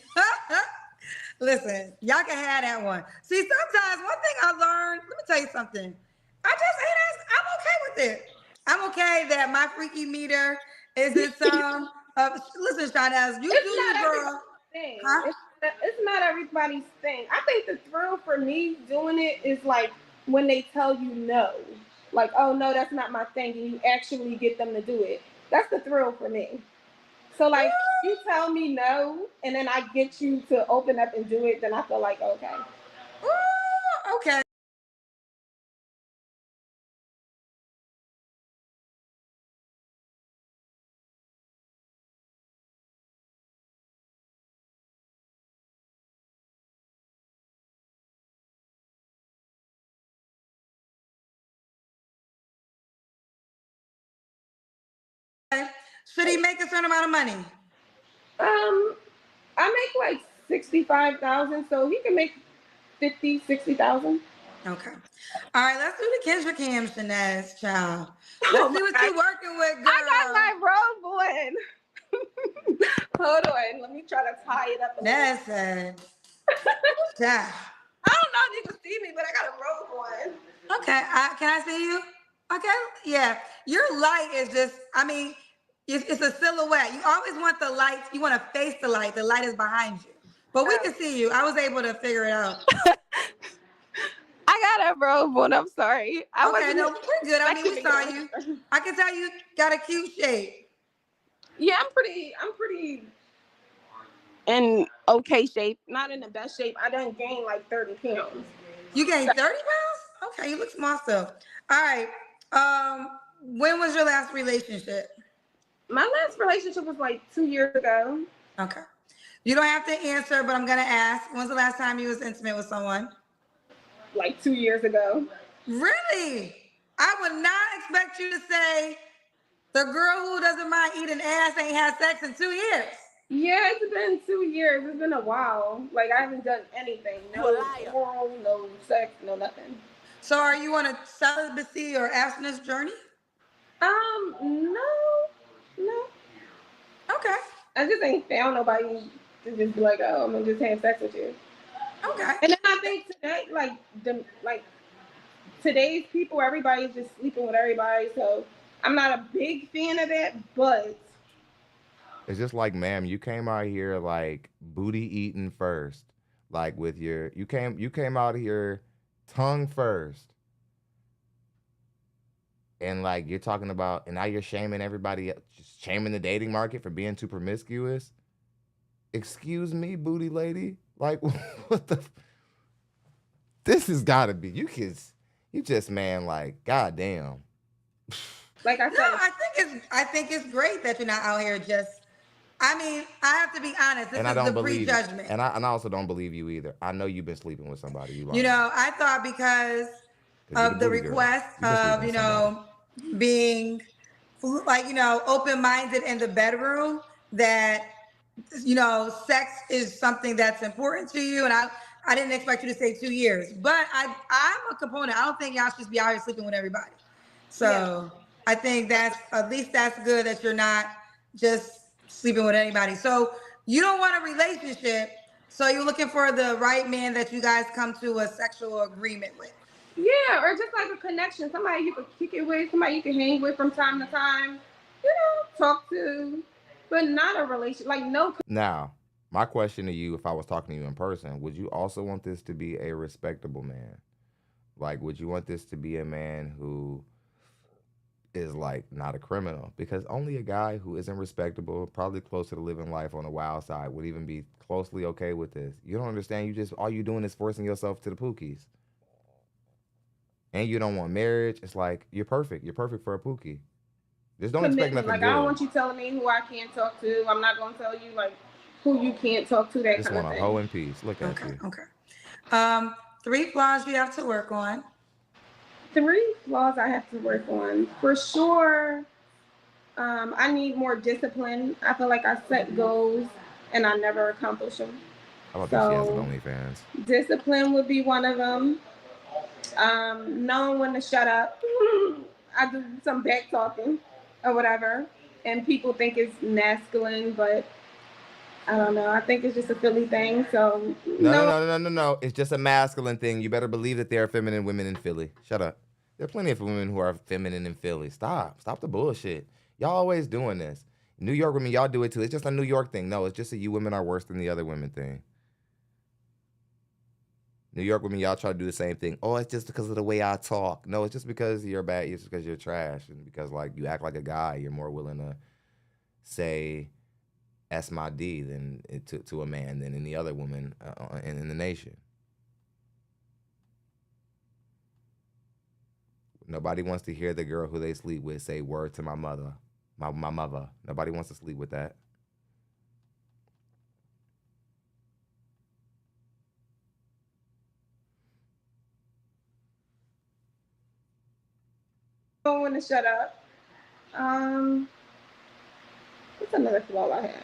Listen, y'all can have that one. See, sometimes one thing I learned, let me tell you something. I'm okay with it. I'm okay that my freaky meter is in some listen, Chenise, you do you, girl. Huh? It's not everybody's thing. I think the thrill for me doing it is like when they tell you no. Like, oh no, that's not my thing, and you actually get them to do it. That's the thrill for me. So like you tell me no, and then I get you to open up and do it, then I feel like okay. Ooh, okay. Should he make a certain amount of money? I make like 65,000, so he can make 50,000-60,000. Okay. All right, let's do the Kendra Cam, Chenise, child. Let's see what you're working with, girl. I got my robe on. Hold on, let me try to tie it up. That's it. Yeah. I don't know if you can see me, but I got a robe on. Okay, can I see you? Okay, yeah. Your light is just, I mean, it's a silhouette. You always want the light, you want to face the light. The light is behind you. But we can see you. I was able to figure it out. I I got a robe on. I'm sorry. Okay, no, we're good. I mean, we saw you. I can tell you got a cute shape. Yeah, I'm pretty in okay shape. Not in the best shape. I done gained like 30 pounds. You gained 30 pounds? Okay, you look small still. All right. When was your last relationship? My last relationship was like 2 years ago. Okay. You don't have to answer, but I'm gonna ask. When's the last time you was intimate with someone? Like 2 years ago. Really? I would not expect you to say the girl who doesn't mind eating ass ain't had sex in 2 years. Yeah, it's been 2 years. It's been a while. Like I haven't done anything. No oral, no sex, no nothing. So are you on a celibacy or abstinence journey? No. Okay. I just ain't found nobody to just be like, oh, I'm gonna just have sex with you. Okay. And then I think today, today's people, everybody's just sleeping with everybody. So I'm not a big fan of that, but It's just like, ma'am, you came out here like booty eating first, like with your you came out here tongue first, and like you're talking about, and now you're shaming everybody, just shaming the dating market for being too promiscuous. Excuse me, booty lady, like what the? This has got to be you kids. You just man, like goddamn. like I said, No, I think it's great that you're not out here just. I mean, I have to be honest. This And I is don't the believe it. prejudgment. And I also don't believe you either. I know you've been sleeping with somebody. You know, I thought because of the request of, you know, being like, you know, open-minded in the bedroom, that, you know, sex is something that's important to you. And I didn't expect you to say 2 years, but I'm a component. I don't think y'all should be out here sleeping with everybody. So I think at least that's good that you're not just sleeping with anybody. So you don't want a relationship. So you're looking for the right man that you guys come to a sexual agreement with. Yeah, or just like a connection. Somebody you could kick it with, somebody you can hang with from time to time, you know, talk to, but not a relationship. Like no. Now, my question to you, if I was talking to you in person, would you also want this to be a respectable man? Like, would you want this to be a man who is like not a criminal? Because only a guy who isn't respectable, probably close to the living life on the wild side, would even be closely okay with this. You don't understand. You just, all you doing is forcing yourself to the pookies. And you don't want marriage. It's like, you're perfect. You're perfect for a pookie. Just don't expect nothing like, good. I don't want you telling me who I can't talk to. I'm not going to tell you like who you can't talk to, that just kind of want thing. a hoe in peace. Look at you. Okay. 3 flaws you have to work on. 3 flaws I have to work on. For sure, I need more discipline. I feel like I set goals and I never accomplish them. How about that she has an OnlyFans? Discipline would be one of them. Knowing when to shut up. I do some back talking or whatever, and people think it's masculine, but I don't know. I think it's just a Philly thing. So no. It's just a masculine thing. You better believe that there are feminine women in Philly. Shut up. There are plenty of women who are feminine in Philly. Stop the bullshit. Y'all always doing this. New York women, y'all do it too. It's just a New York thing. No, it's just that you women are worse than the other women thing. New York women, y'all try to do the same thing. Oh, it's just because of the way I talk. No, it's just because you're bad. It's just because you're trash, and because like you act like a guy. You're more willing to say "S my D" than to a man than any other woman in the nation. Nobody wants to hear the girl who they sleep with say "word to my mother," my mother. Nobody wants to sleep with that. don't want to shut up. What's another flaw I have?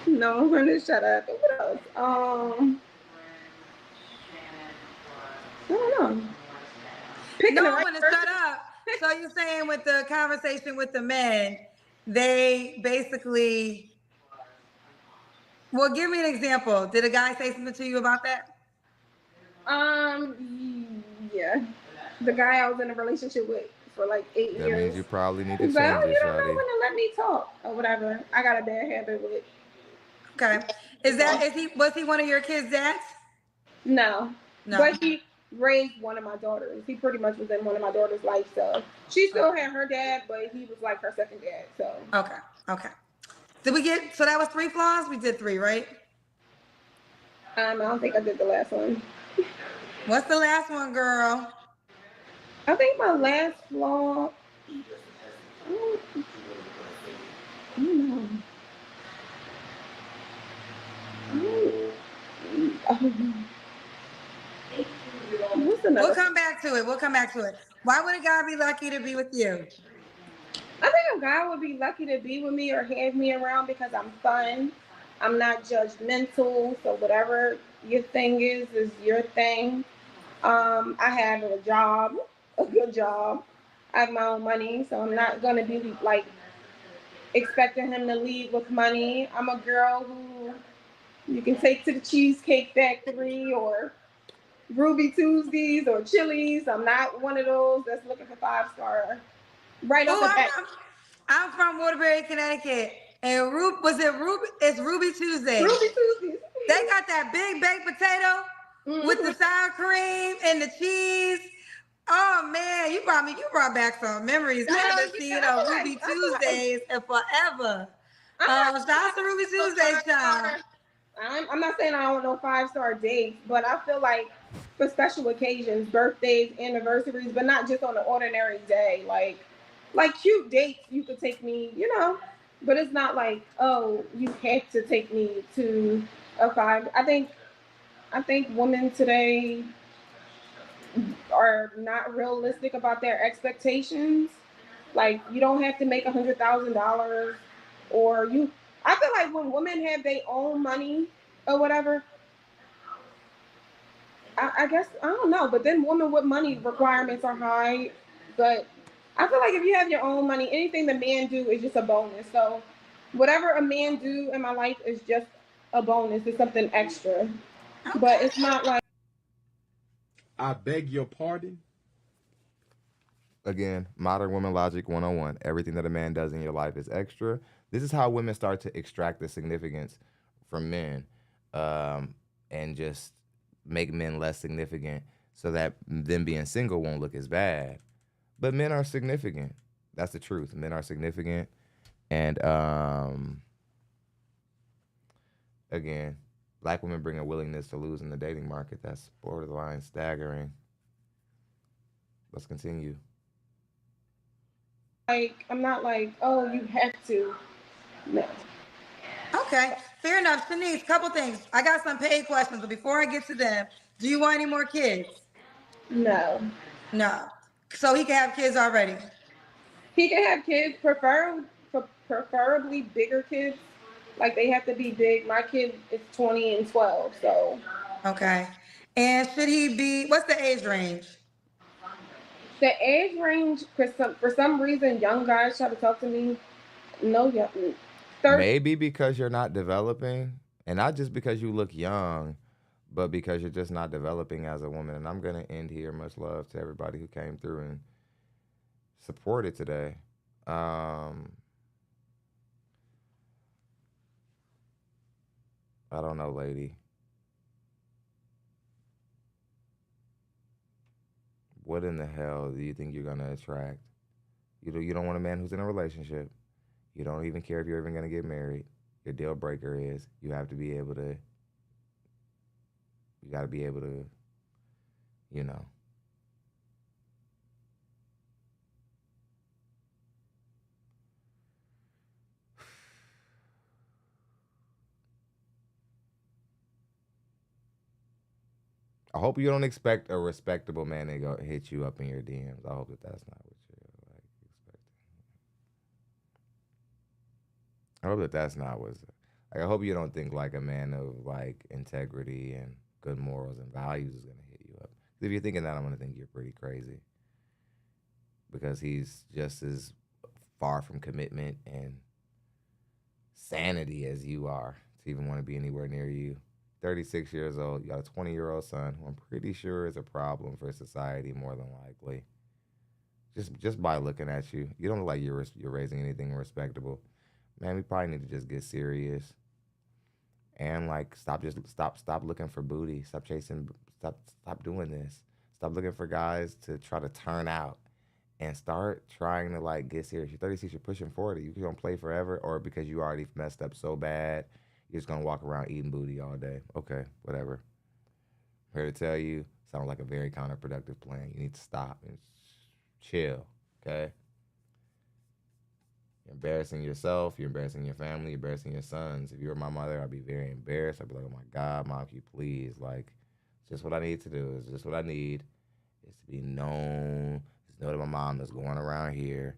No, I'm going to shut up. What else? I don't know. No, I'm gonna shut up. So you're saying with the conversation with the men, they basically, well, give me an example. Did a guy say something to you about that? Yeah. The guy I was in a relationship with for like 8 years. That means you probably need to change it, you don't know shawty. when to let me talk or whatever. I got a bad habit with. Okay. Was he one of your kids' dads? No. No. But he raised one of my daughters. He pretty much was in one of my daughter's life. So she still had her dad, but he was like her second dad. So Okay. So that was 3 flaws? We did 3, right? I don't think I did the last one. What's the last one, girl? I think my last flaw. I don't know. What's another? We'll come back to it. Why would a guy be lucky to be with you? I think a guy would be lucky to be with me or have me around because I'm fun. I'm not judgmental. So whatever your thing is your thing. I have a job, a good job. I have my own money, so I'm not gonna be like expecting him to leave with money. I'm a girl who you can take to the Cheesecake Factory or Ruby Tuesdays or Chili's. I'm not one of those that's looking for 5-star right off the bat. I'm from Waterbury, Connecticut. And it's Ruby Tuesday. Ruby Tuesdays. They got that big baked potato with the sour cream and the cheese. Oh man, you brought back some memories. I haven't seen Ruby Tuesdays in forever. Shout out to Ruby Tuesdays, child. I'm not saying I don't know 5-star dates, but I feel like for special occasions, birthdays, anniversaries, but not just on an ordinary day. Like cute dates, you could take me, but it's not like, oh, you have to take me to a 5. I think women today are not realistic about their expectations. Like you don't have to make $100,000 I feel like when women have their own money or whatever, I guess, I don't know, but then women with money requirements are high. But I feel like if you have your own money, anything the man do is just a bonus. So whatever a man do in my life is just a bonus. It's something extra. But it's not like. I beg your pardon? Again, modern woman logic 101. Everything that a man does in your life is extra. This is how women start to extract the significance from men, and just make men less significant so that them being single won't look as bad. But men are significant. That's the truth. Men are significant. And again, black women bring a willingness to lose in the dating market that's borderline staggering. Let's continue. Like, I'm not like, oh, you have to. No. Okay, fair enough. Chenise, couple things. I got some paid questions, but before I get to them, do you want any more kids? No. No. So he can have kids already? He can have kids, preferably bigger kids. Like, they have to be big. My kid is 20 and 12, so. Okay. And should he be, what's the age range? The age range, for some reason, young guys try to talk to me. No, young. Maybe because you're not developing, and not just because you look young, but because you're just not developing as a woman. And I'm going to end here. Much love to everybody who came through and supported today. I don't know, lady. What in the hell do you think you're going to attract? You don't want a man who's in a relationship. You don't even care if you're even going to get married. Your deal breaker is you got to be able to, you know. I hope you don't expect a respectable man to go hit you up in your DMs. I hope that's not what you're expecting. I hope that's not what's like. I hope you don't think like a man of like integrity and good morals and values is gonna hit you up. If you're thinking that, I'm gonna think you're pretty crazy, because he's just as far from commitment and sanity as you are to even want to be anywhere near you. 36 years old, you got a 20-year-old son who I'm pretty sure is a problem for society more than likely. Just by looking at you, you don't look like you're raising anything respectable. Man, we probably need to just get serious And like, stop looking for booty. Stop doing this. Stop looking for guys to try to turn out, and start trying to like get serious. You're 36, you're pushing 40. You gonna play forever, or because you already messed up so bad, you're just gonna walk around eating booty all day. Okay, whatever. I'm here to tell you, sounds like a very counterproductive plan. You need to stop and chill, okay? You're embarrassing yourself, you're embarrassing your family, you're embarrassing your sons. If you were my mother, I'd be very embarrassed. I'd be like, oh my God, Mom, can you please? Like, it's just what I need to do. It's just what I need. Is to be known. Just know that my mom is going around here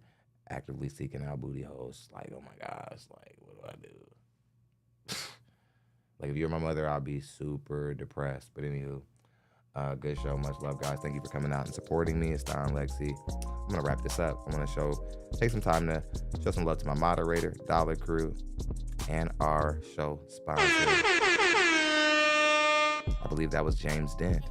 actively seeking out booty holes. Like, oh my gosh, like, what do I do? Like, if you were my mother, I'd be super depressed. But anywho, good show. Much love, guys. Thank you for coming out and supporting me. It's SOUNDEFFECT. I'm going to wrap this up. I'm going to take some time to show some love to my moderator, Dollar Crew, and our show sponsor. I believe that was James Dent.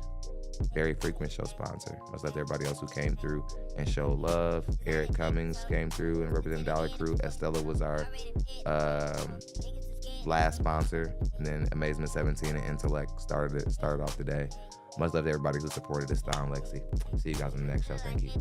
Very frequent show sponsor. Much love to everybody else who came through and showed love. Eric Cummings came through and represented Dollar Crew. Estella was our last sponsor, and then Amazement 17 and Intellect started off the day. Much love to everybody who supported this SOUNDEFFECT. See you guys on the next show. Thank you.